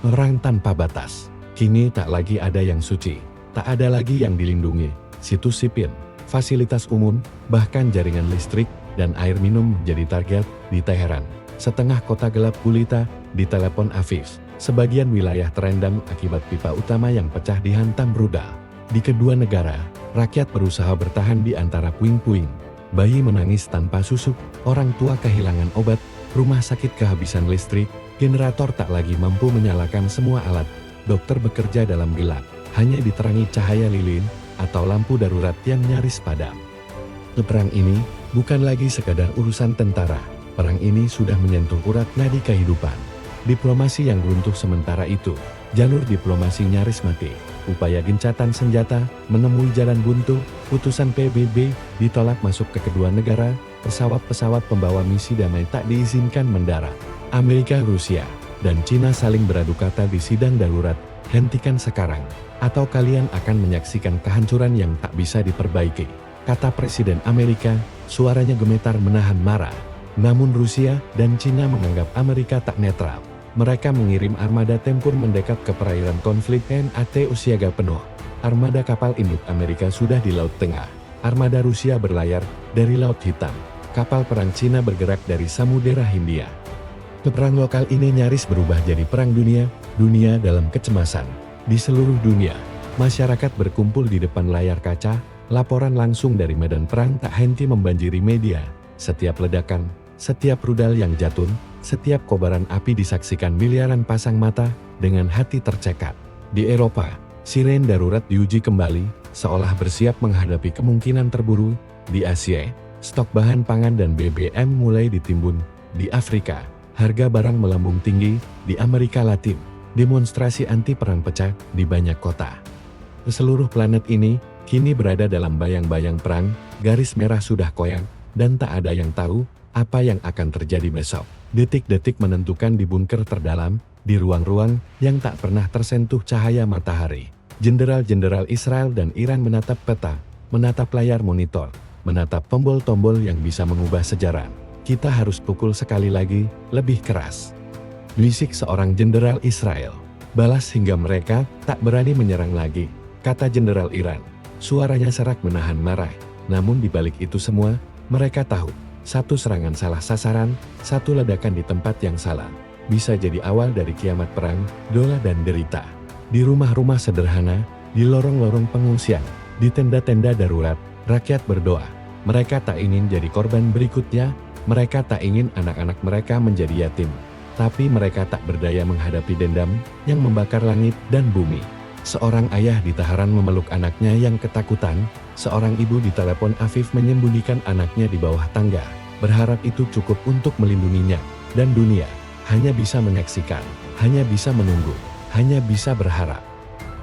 Perang tanpa batas. Kini tak lagi ada yang suci, tak ada lagi yang dilindungi. Situs sipil, fasilitas umum, bahkan jaringan listrik dan air minum menjadi target di Teheran. Setengah kota gelap gulita di Tel Aviv. Sebagian wilayah terendam akibat pipa utama yang pecah dihantam rudal. Di kedua negara, rakyat berusaha bertahan di antara puing-puing. Bayi menangis tanpa susu, orang tua kehilangan obat, rumah sakit kehabisan listrik, generator tak lagi mampu menyalakan semua alat. Dokter bekerja dalam gelap, hanya diterangi cahaya lilin atau lampu darurat yang nyaris padam. Perang ini bukan lagi sekadar urusan tentara, perang ini sudah menyentuh urat nadi kehidupan. Diplomasi yang runtuh sementara itu, jalur diplomasi nyaris mati, upaya gencatan senjata menemui jalan buntu, putusan PBB ditolak masuk ke kedua negara, pesawat-pesawat pembawa misi damai tak diizinkan mendarat. Amerika, Rusia, dan Cina saling beradu kata di sidang darurat, hentikan sekarang, atau kalian akan menyaksikan kehancuran yang tak bisa diperbaiki, kata Presiden Amerika, suaranya gemetar menahan marah. Namun Rusia dan Cina menganggap Amerika tak netral. Mereka mengirim armada tempur mendekat ke perairan konflik NATO siaga penuh. Armada kapal induk Amerika sudah di Laut Tengah. Armada Rusia berlayar dari Laut Hitam. Kapal perang Cina bergerak dari Samudera Hindia. Perang lokal ini nyaris berubah jadi perang dunia, dunia dalam kecemasan. Di seluruh dunia, masyarakat berkumpul di depan layar kaca, laporan langsung dari medan perang tak henti membanjiri media. Setiap ledakan, setiap rudal yang jatuh, setiap kobaran api disaksikan miliaran pasang mata dengan hati tercekat. Di Eropa, siren darurat diuji kembali, seolah bersiap menghadapi kemungkinan terburuk. Di Asia, stok bahan pangan dan BBM mulai ditimbun. Di Afrika, harga barang melambung tinggi. Di Amerika Latin, demonstrasi anti perang pecah di banyak kota. Seluruh planet ini kini berada dalam bayang-bayang perang, garis merah sudah koyak, dan tak ada yang tahu apa yang akan terjadi besok. Detik-detik menentukan di bunker terdalam, di ruang-ruang yang tak pernah tersentuh cahaya matahari. Jenderal-jenderal Israel dan Iran menatap peta, menatap layar monitor, menatap tombol-tombol yang bisa mengubah sejarah. Kita harus pukul sekali lagi, lebih keras. Bisik seorang jenderal Israel. Balas hingga mereka tak berani menyerang lagi, kata jenderal Iran. Suaranya serak menahan marah. Namun di balik itu semua, mereka tahu, satu serangan salah sasaran, satu ledakan di tempat yang salah, bisa jadi awal dari kiamat perang, dola dan derita. Di rumah-rumah sederhana, di lorong-lorong pengungsian, di tenda-tenda darurat, rakyat berdoa. Mereka tak ingin jadi korban berikutnya, mereka tak ingin anak-anak mereka menjadi yatim. Tapi mereka tak berdaya menghadapi dendam yang membakar langit dan bumi. Seorang ayah di Teheran memeluk anaknya yang ketakutan, seorang ibu di telepon Afif menyembunyikan anaknya di bawah tangga, berharap itu cukup untuk melindunginya, dan dunia hanya bisa menyaksikan, hanya bisa menunggu, hanya bisa berharap.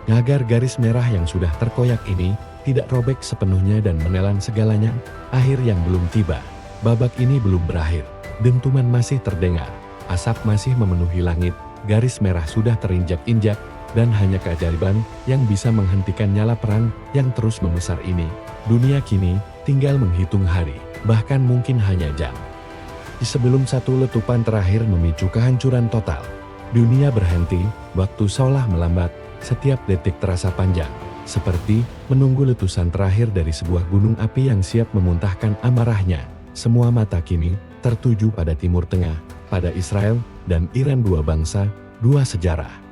Agar garis merah yang sudah terkoyak ini tidak robek sepenuhnya dan menelan segalanya, akhir yang belum tiba. Babak ini belum berakhir, dentuman masih terdengar, asap masih memenuhi langit, garis merah sudah terinjak-injak, dan hanya keajaiban yang bisa menghentikan nyala perang yang terus membesar ini. Dunia kini tinggal menghitung hari, bahkan mungkin hanya jam. Sebelum satu letupan terakhir memicu kehancuran total, dunia berhenti, waktu seolah melambat, setiap detik terasa panjang, seperti menunggu letusan terakhir dari sebuah gunung api yang siap memuntahkan amarahnya. Semua mata kini tertuju pada Timur Tengah, pada Israel dan Iran, dua bangsa, dua sejarah.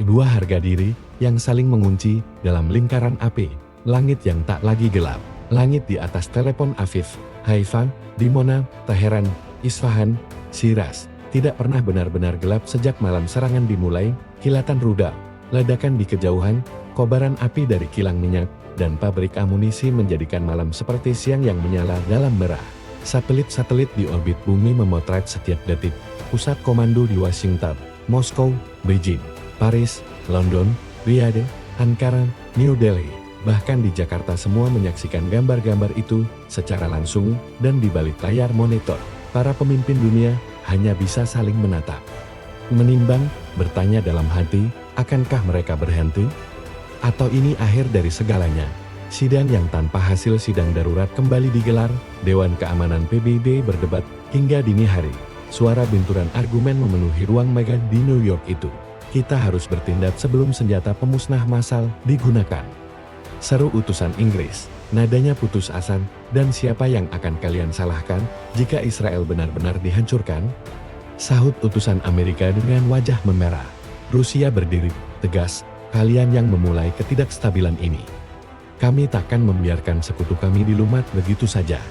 Dua harga diri yang saling mengunci dalam lingkaran api, langit yang tak lagi gelap, langit di atas telepon Afif, Haifa, Dimona, Teheran, Isfahan, Shiraz, tidak pernah benar-benar gelap sejak malam serangan dimulai, kilatan rudal, ledakan di kejauhan, kobaran api dari kilang minyak, dan pabrik amunisi menjadikan malam seperti siang yang menyala dalam merah. Satelit-satelit di orbit bumi memotret setiap detik, pusat komando di Washington, Moskow, Beijing, Paris, London, Riyadh, Ankara, New Delhi, bahkan di Jakarta semua menyaksikan gambar-gambar itu secara langsung dan di balik layar monitor. Para pemimpin dunia hanya bisa saling menatap, menimbang, bertanya dalam hati, akankah mereka berhenti? Atau ini akhir dari segalanya? Sidang yang tanpa hasil sidang darurat kembali digelar, Dewan Keamanan PBB berdebat hingga dini hari. Suara benturan argumen memenuhi ruang megah di New York itu. Kita harus bertindak sebelum senjata pemusnah massal digunakan. Seru utusan Inggris, nadanya putus asa, dan siapa yang akan kalian salahkan jika Israel benar-benar dihancurkan? Sahut utusan Amerika dengan wajah memerah. Rusia berdiri tegas, kalian yang memulai ketidakstabilan ini. Kami takkan membiarkan sekutu kami dilumat begitu saja.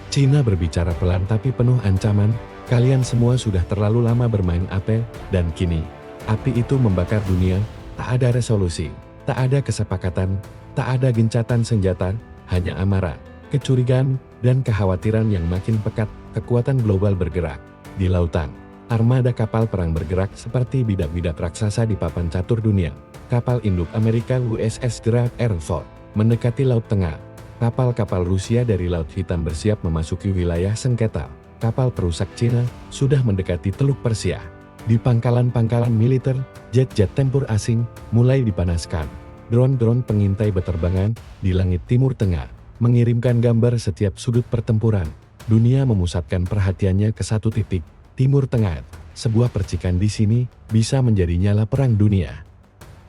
Cina berbicara pelan tapi penuh ancaman, kalian semua sudah terlalu lama bermain api, dan kini api itu membakar dunia, tak ada resolusi, tak ada kesepakatan, tak ada gencatan senjata, hanya amarah, kecurigaan, dan kekhawatiran yang makin pekat. Kekuatan global bergerak. Di lautan, armada kapal perang bergerak seperti bidak-bidak raksasa di papan catur dunia. Kapal induk Amerika USS Gerald R. Ford mendekati Laut Tengah. Kapal-kapal Rusia dari Laut Hitam bersiap memasuki wilayah sengketa. Kapal perusak Cina sudah mendekati Teluk Persia. Di pangkalan-pangkalan militer, jet-jet tempur asing mulai dipanaskan. Drone-drone pengintai beterbangan di langit Timur Tengah, mengirimkan gambar setiap sudut pertempuran. Dunia memusatkan perhatiannya ke satu titik, Timur Tengah. sebuah percikan di sini bisa menjadi nyala perang dunia.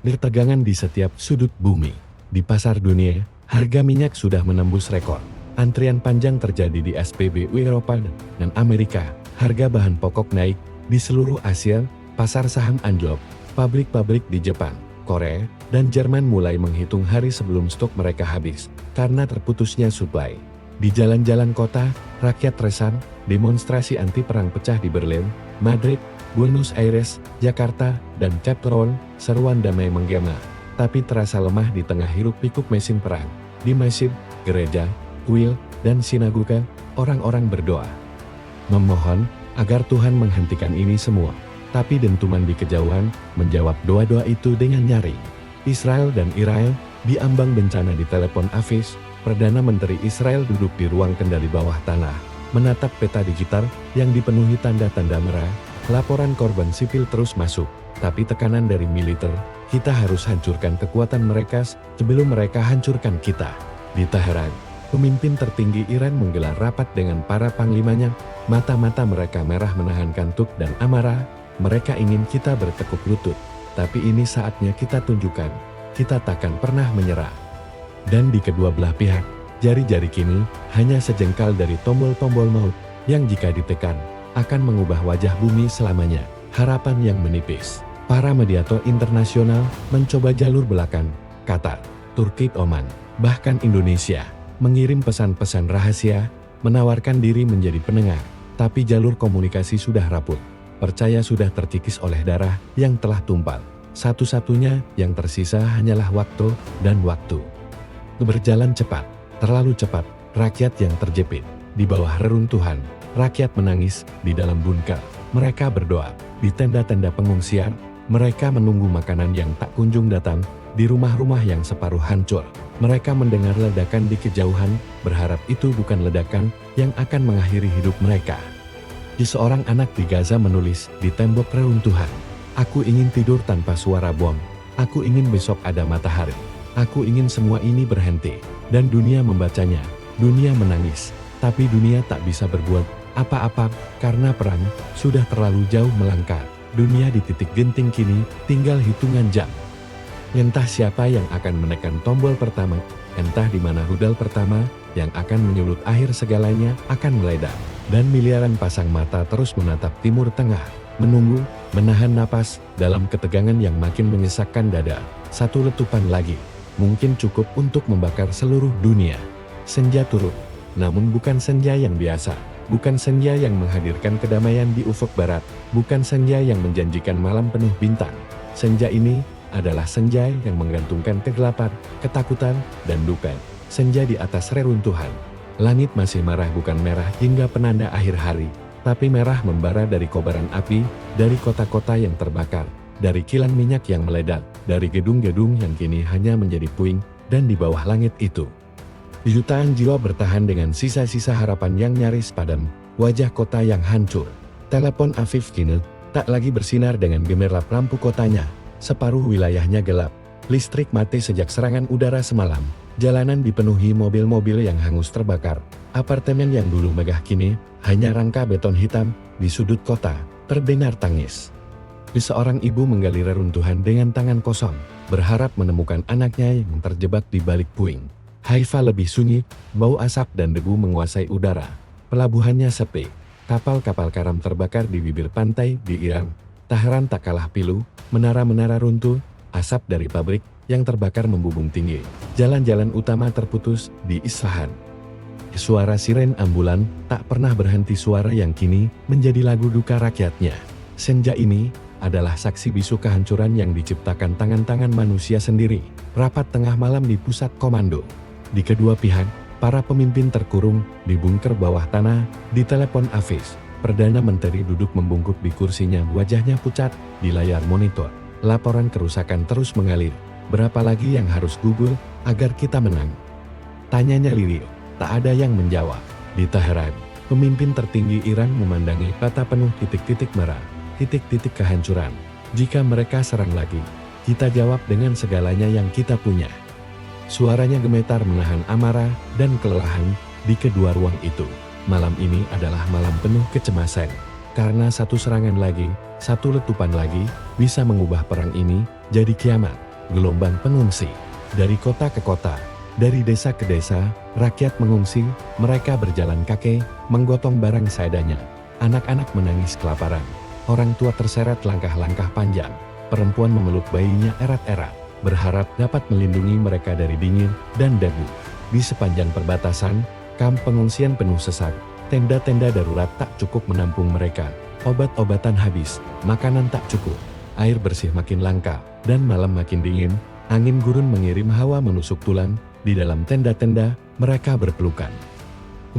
Bertegangan di setiap sudut bumi. Di pasar dunia, harga minyak sudah menembus rekor. Antrian panjang terjadi di SPBU Eropa dan Amerika. Harga bahan pokok naik di seluruh Asia, pasar saham anjlok. Pabrik-pabrik di Jepang, Korea, dan Jerman mulai menghitung hari sebelum stok mereka habis karena terputusnya suplai. Di jalan-jalan kota, rakyat resah, demonstrasi anti perang pecah di Berlin, Madrid, Buenos Aires, Jakarta, dan Cape Town. Seruan damai menggema, tapi terasa lemah di tengah hiruk-pikuk mesin perang. Di masjid, gereja, kuil, dan sinagoga, orang-orang berdoa, memohon agar Tuhan menghentikan ini semua. Tapi dentuman di kejauhan menjawab doa-doa itu dengan nyaring. Israel dan Iran diambang bencana di telepon Aviv. Perdana Menteri Israel duduk di ruang kendali bawah tanah, menatap peta digital yang dipenuhi tanda-tanda merah. Laporan korban sipil terus masuk, tapi tekanan dari militer, kita harus hancurkan kekuatan mereka sebelum mereka hancurkan kita. Di Teheran, pemimpin tertinggi Iran menggelar rapat dengan para panglimanya. Mata-mata mereka merah menahan kantuk dan amarah. Mereka ingin kita bertekuk lutut, tapi ini saatnya kita tunjukkan, kita takkan pernah menyerah. Dan di kedua belah pihak, jari-jari kini hanya sejengkal dari tombol-tombol maut, yang jika ditekan, akan mengubah wajah bumi selamanya. Harapan yang menipis. Para mediator internasional mencoba jalur belakang, Qatar, Turki, Oman, bahkan Indonesia, mengirim pesan-pesan rahasia, menawarkan diri menjadi penengah, tapi jalur komunikasi sudah rapuh. Percaya sudah terkikis oleh darah yang telah tumpal. Satu-satunya yang tersisa hanyalah waktu dan waktu. Berjalan cepat, terlalu cepat, rakyat yang terjepit di bawah reruntuhan, rakyat menangis di dalam bunker, mereka berdoa di tenda-tenda pengungsian, mereka menunggu makanan yang tak kunjung datang, di rumah-rumah yang separuh hancur, mereka mendengar ledakan di kejauhan, berharap itu bukan ledakan yang akan mengakhiri hidup mereka. Seorang anak di Gaza menulis di tembok reruntuhan, "Aku ingin tidur tanpa suara bom, aku ingin besok ada matahari. Aku ingin semua ini berhenti." Dan dunia membacanya, dunia menangis, tapi dunia tak bisa berbuat apa-apa, karena perang sudah terlalu jauh melangkah. Dunia di titik genting kini, tinggal hitungan jam. Entah siapa yang akan menekan tombol pertama, entah di mana rudal pertama, yang akan menyulut akhir segalanya akan meledak. Dan miliaran pasang mata terus menatap Timur Tengah, menunggu, menahan napas, dalam ketegangan yang makin menyesakkan dada. Satu letupan lagi, mungkin cukup untuk membakar seluruh dunia. Senja turun, namun bukan senja yang biasa. Bukan senja yang menghadirkan kedamaian di ufuk barat, bukan senja yang menjanjikan malam penuh bintang. Senja ini adalah senja yang menggantungkan kegelapan, ketakutan, dan duka. Senja di atas reruntuhan. Langit masih merah, bukan merah hingga penanda akhir hari, tapi merah membara dari kobaran api, dari kota-kota yang terbakar, dari kilang minyak yang meledak, dari gedung-gedung yang kini hanya menjadi puing, dan di bawah langit itu, jutaan jiwa bertahan dengan sisa-sisa harapan yang nyaris padam, wajah kota yang hancur. Telepon Aviv kini tak lagi bersinar dengan gemerlap lampu kotanya, separuh wilayahnya gelap, listrik mati sejak serangan udara semalam, jalanan dipenuhi mobil-mobil yang hangus terbakar, apartemen yang dulu megah kini hanya rangka beton hitam. Di sudut kota terdengar tangis. Seorang ibu menggali reruntuhan dengan tangan kosong, berharap menemukan anaknya yang terjebak di balik puing. Haifa lebih sunyi, bau asap dan debu menguasai udara. Pelabuhannya sepi, kapal-kapal karam terbakar di bibir pantai di Iran. Teheran tak kalah pilu, menara-menara runtuh, asap dari pabrik yang terbakar membubung tinggi. Jalan-jalan utama terputus di Isfahan. Suara siren ambulan tak pernah berhenti, suara yang kini menjadi lagu duka rakyatnya. Senja ini adalah saksi bisu kehancuran yang diciptakan tangan-tangan manusia sendiri. Rapat tengah malam di pusat komando. Di kedua pihak, para pemimpin terkurung di bunker bawah tanah. Di telepon Aviv, Perdana Menteri duduk membungkuk di kursinya, wajahnya pucat. Di layar monitor, laporan kerusakan terus mengalir. Berapa lagi yang harus gugur agar kita menang? Tanyanya lirih, tak ada yang menjawab. Di Teheran, pemimpin tertinggi Iran memandangi mata penuh titik-titik merah, titik-titik kehancuran. Jika mereka serang lagi, kita jawab dengan segalanya yang kita punya. Suaranya gemetar menahan amarah dan kelelahan di kedua ruang itu. Malam ini adalah malam penuh kecemasan. Karena satu serangan lagi, satu letupan lagi, bisa mengubah perang ini jadi kiamat. Gelombang pengungsi. Dari kota ke kota, dari desa ke desa, rakyat mengungsi, mereka berjalan kaki, menggotong barang seadanya. Anak-anak menangis kelaparan. Orang tua terseret langkah-langkah panjang. Perempuan memeluk bayinya erat-erat, berharap dapat melindungi mereka dari dingin dan debu. Di sepanjang perbatasan, kamp pengungsian penuh sesak. Tenda-tenda darurat tak cukup menampung mereka. Obat-obatan habis, makanan tak cukup. Air bersih makin langka, dan malam makin dingin. Angin gurun mengirim hawa menusuk tulang. Di dalam tenda-tenda, mereka berpelukan.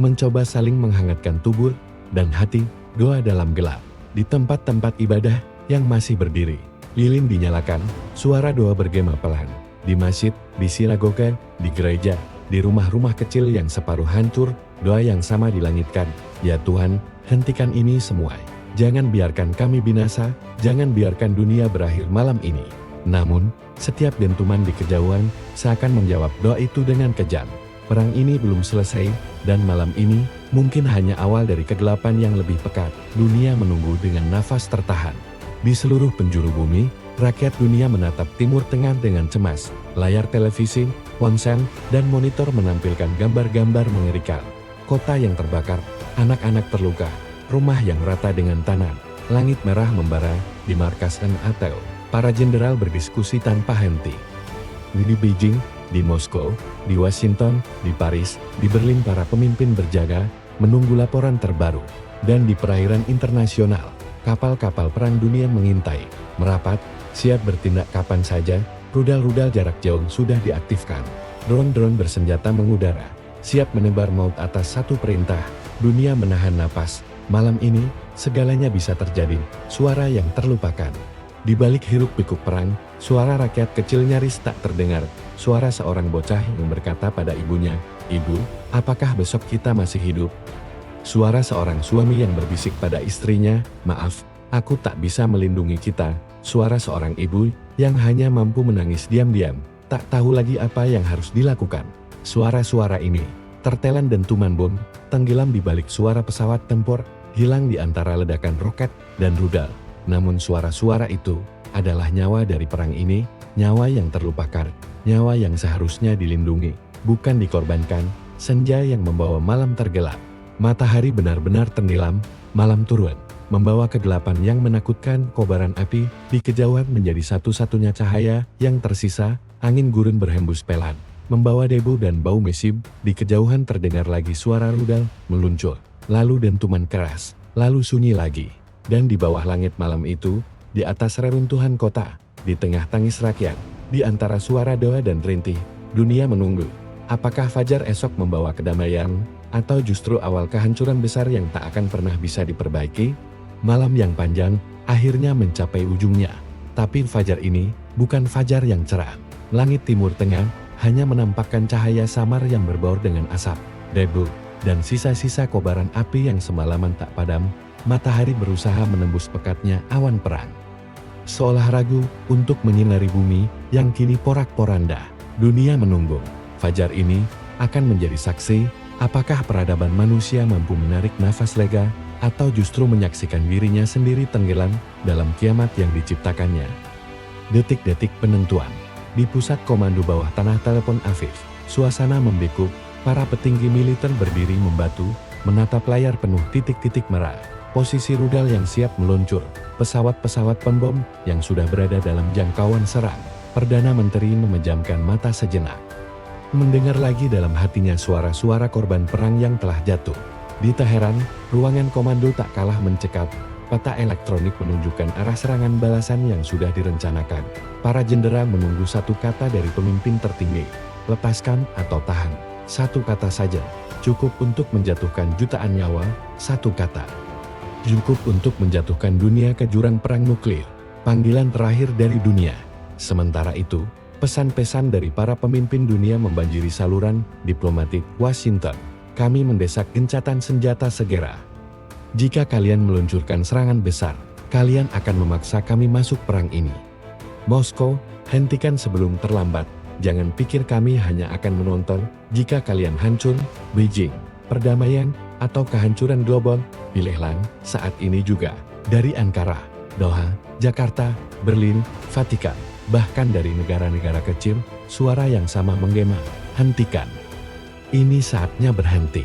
Mencoba saling menghangatkan tubuh dan hati, doa dalam gelap. Di tempat-tempat ibadah yang masih berdiri, lilin dinyalakan, suara doa bergema pelan. Di masjid, di sinagoga, di gereja, di rumah-rumah kecil yang separuh hancur, doa yang sama dilangitkan. Ya Tuhan, hentikan ini semua. Jangan biarkan kami binasa, jangan biarkan dunia berakhir malam ini. Namun, setiap dentuman di kejauhan seakan menjawab doa itu dengan kejam. Perang ini belum selesai, dan malam ini mungkin hanya awal dari kegelapan yang lebih pekat. Dunia menunggu dengan nafas tertahan. Di seluruh penjuru bumi, rakyat dunia menatap Timur Tengah dengan cemas. Layar televisi, ponsel, dan monitor menampilkan gambar-gambar mengerikan. Kota yang terbakar, anak-anak terluka, rumah yang rata dengan tanah, langit merah membara di markas NATO. Para jenderal berdiskusi tanpa henti. Di Beijing, di Moskow, di Washington, di Paris, di Berlin para pemimpin berjaga, menunggu laporan terbaru. Dan di perairan internasional, kapal-kapal perang dunia mengintai, merapat, siap bertindak kapan saja. Rudal-rudal jarak jauh sudah diaktifkan. Drone-drone bersenjata mengudara, siap menebar maut atas satu perintah. Dunia menahan napas. Malam ini, segalanya bisa terjadi. Suara yang terlupakan. Di balik hiruk-pikuk perang, suara rakyat kecil nyaris tak terdengar. Suara seorang bocah yang berkata pada ibunya, "Ibu, apakah besok kita masih hidup?" Suara seorang suami yang berbisik pada istrinya, "Maaf, aku tak bisa melindungi kita." Suara seorang ibu yang hanya mampu menangis diam-diam, tak tahu lagi apa yang harus dilakukan. Suara-suara ini, tertelan dentuman bom, tenggelam di balik suara pesawat tempur, hilang di antara ledakan roket dan rudal. Namun suara-suara itu adalah nyawa dari perang ini, nyawa yang terlupakan, nyawa yang seharusnya dilindungi, bukan dikorbankan. Senja yang membawa malam tergelap. Matahari benar-benar tenggelam, malam turun, membawa kegelapan yang menakutkan. Kobaran api di kejauhan menjadi satu-satunya cahaya yang tersisa. Angin gurun berhembus pelan, membawa debu dan bau mesib. Di kejauhan terdengar lagi suara rudal meluncur, lalu dentuman keras, lalu sunyi lagi. Dan di bawah langit malam itu, di atas reruntuhan kota, di tengah tangis rakyat, di antara suara doa dan rintih, dunia menunggu. Apakah fajar esok membawa kedamaian, atau justru awal kehancuran besar yang tak akan pernah bisa diperbaiki? Malam yang panjang, akhirnya mencapai ujungnya. Tapi fajar ini, bukan fajar yang cerah. Langit Timur Tengah, hanya menampakkan cahaya samar yang berbaur dengan asap, debu, dan sisa-sisa kobaran api yang semalaman tak padam. Matahari berusaha menembus pekatnya awan perang. Seolah ragu untuk menyinari bumi yang kini porak-poranda. Dunia menunggu. Fajar ini akan menjadi saksi, apakah peradaban manusia mampu menarik nafas lega, atau justru menyaksikan dirinya sendiri tenggelam dalam kiamat yang diciptakannya. Detik-detik penentuan. Di pusat komando bawah tanah telepon Afif, suasana membeku. Para petinggi militer berdiri membatu, menatap layar penuh titik-titik merah. Posisi rudal yang siap meluncur, pesawat-pesawat pembom yang sudah berada dalam jangkauan serang. Perdana Menteri memejamkan mata sejenak. Mendengar lagi dalam hatinya suara-suara korban perang yang telah jatuh. Di Teheran, ruangan komando tak kalah mencekam. Peta elektronik menunjukkan arah serangan balasan yang sudah direncanakan. Para jenderal menunggu satu kata dari pemimpin tertinggi. Lepaskan atau tahan. Satu kata saja, cukup untuk menjatuhkan jutaan nyawa. Satu kata. Cukup untuk menjatuhkan dunia ke jurang perang nuklir. Panggilan terakhir dari dunia. Sementara itu, pesan-pesan dari para pemimpin dunia membanjiri saluran diplomatik Washington. Kami mendesak gencatan senjata segera. Jika kalian meluncurkan serangan besar, kalian akan memaksa kami masuk perang ini. Moskow, hentikan sebelum terlambat. Jangan pikir kami hanya akan menonton. Jika kalian hancur, Beijing, perdamaian atau kehancuran global, pilihlah saat ini juga. Dari Ankara, Doha, Jakarta, Berlin, Vatikan, bahkan dari negara-negara kecil, suara yang sama menggema, hentikan. Ini saatnya berhenti.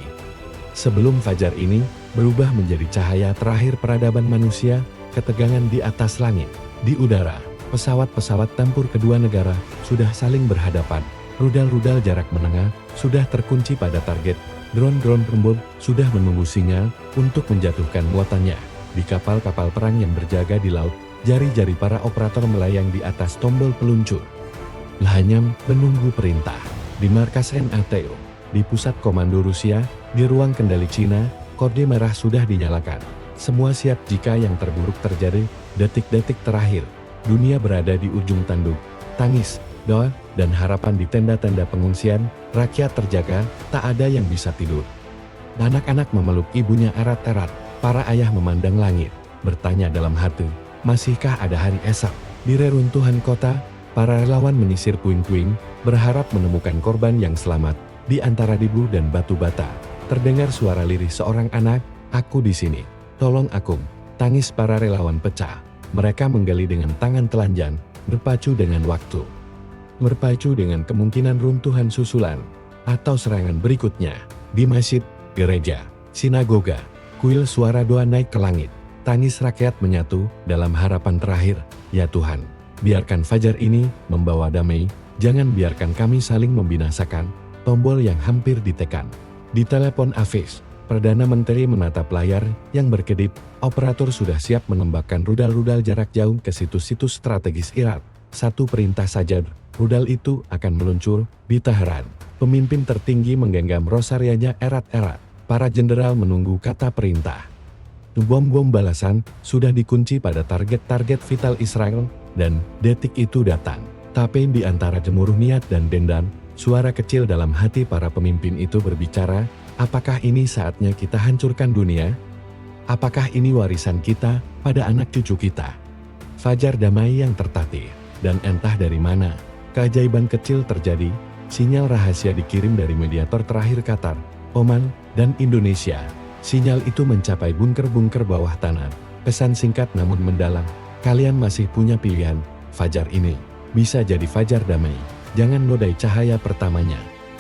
Sebelum fajar ini berubah menjadi cahaya terakhir peradaban manusia, ketegangan di atas langit, di udara, pesawat-pesawat tempur kedua negara sudah saling berhadapan, rudal-rudal jarak menengah sudah terkunci pada target, drone-drone pembom sudah menunggu sinyal untuk menjatuhkan muatannya. Di kapal-kapal perang yang berjaga di laut, jari-jari para operator melayang di atas tombol peluncur. Hanya menunggu perintah. Di markas NATO, di pusat komando Rusia, di ruang kendali Cina, kode merah sudah dinyalakan. Semua siap jika yang terburuk terjadi. Detik-detik terakhir, dunia berada di ujung tanduk. Tangis, doa, dan harapan di tenda-tenda pengungsian, rakyat terjaga, tak ada yang bisa tidur. Anak-anak memeluk ibunya erat-erat. Para ayah memandang langit, bertanya dalam hati, masihkah ada hari esok? Di reruntuhan kota, para relawan menyisir puing-puing, berharap menemukan korban yang selamat. Di antara debu dan batu bata, terdengar suara lirih seorang anak, "Aku di sini, tolong aku." Tangis para relawan pecah. Mereka menggali dengan tangan telanjang, berpacu dengan waktu. Berpacu dengan kemungkinan runtuhan susulan, atau serangan berikutnya. Di masjid, gereja, sinagoga, kuil suara doa naik ke langit. Tangis rakyat menyatu dalam harapan terakhir. Ya Tuhan, biarkan fajar ini membawa damai, jangan biarkan kami saling membinasakan. Tombol yang hampir ditekan. Di telepon Hafiz, Perdana Menteri menatap layar yang berkedip. Operator sudah siap menembakkan rudal-rudal jarak jauh ke situs-situs strategis Irak. Satu perintah saja, rudal itu akan meluncur di Teheran. Pemimpin tertinggi menggenggam rosarianya erat-erat. Para jenderal menunggu kata perintah. Bom-bom balasan sudah dikunci pada target-target vital Israel, dan detik itu datang. Tapi di antara gemuruh niat dan dendam, suara kecil dalam hati para pemimpin itu berbicara, apakah ini saatnya kita hancurkan dunia? Apakah ini warisan kita pada anak cucu kita? Fajar damai yang tertatih, dan entah dari mana, keajaiban kecil terjadi. Sinyal rahasia dikirim dari mediator terakhir Qatar, Oman, dan Indonesia. Sinyal itu mencapai bunker-bunker bawah tanah. Pesan singkat namun mendalam, kalian masih punya pilihan, fajar ini bisa jadi fajar damai. Jangan nodai cahaya pertamanya.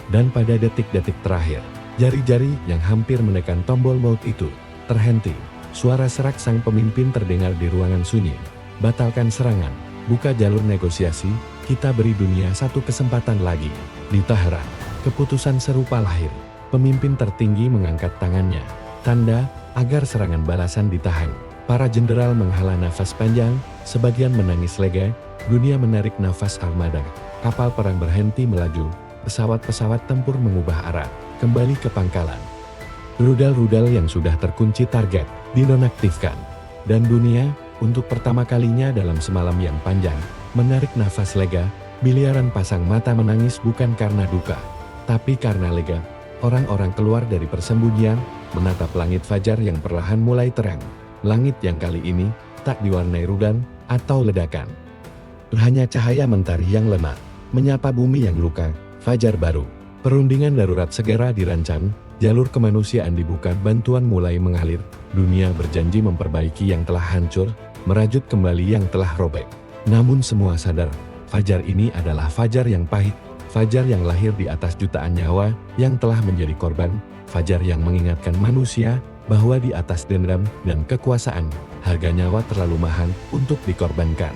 Dan pada detik-detik terakhir, jari-jari yang hampir menekan tombol maut itu terhenti. Suara serak sang pemimpin terdengar di ruangan sunyi. Batalkan serangan, buka jalur negosiasi, kita beri dunia satu kesempatan lagi. Di Teheran, keputusan serupa lahir. Pemimpin tertinggi mengangkat tangannya, tanda agar serangan balasan ditahan. Para jenderal menghela nafas panjang, sebagian menangis lega. Dunia menarik nafas armada. Kapal perang berhenti melaju, pesawat-pesawat tempur mengubah arah, kembali ke pangkalan. Rudal-rudal yang sudah terkunci target, dinonaktifkan. Dan dunia, untuk pertama kalinya dalam semalam yang panjang, menarik nafas lega. Miliaran pasang mata menangis bukan karena duka, tapi karena lega. Orang-orang keluar dari persembunyian, menatap langit fajar yang perlahan mulai terang. Langit yang kali ini, tak diwarnai rudal atau ledakan. Hanya cahaya mentari yang lemah, menyapa bumi yang luka. Fajar baru, perundingan darurat segera dirancang, jalur kemanusiaan dibuka, bantuan mulai mengalir. Dunia berjanji memperbaiki yang telah hancur, merajut kembali yang telah robek. Namun semua sadar, fajar ini adalah fajar yang pahit. Fajar yang lahir di atas jutaan nyawa yang telah menjadi korban. Fajar yang mengingatkan manusia bahwa di atas dendam dan kekuasaan, harga nyawa terlalu mahal untuk dikorbankan.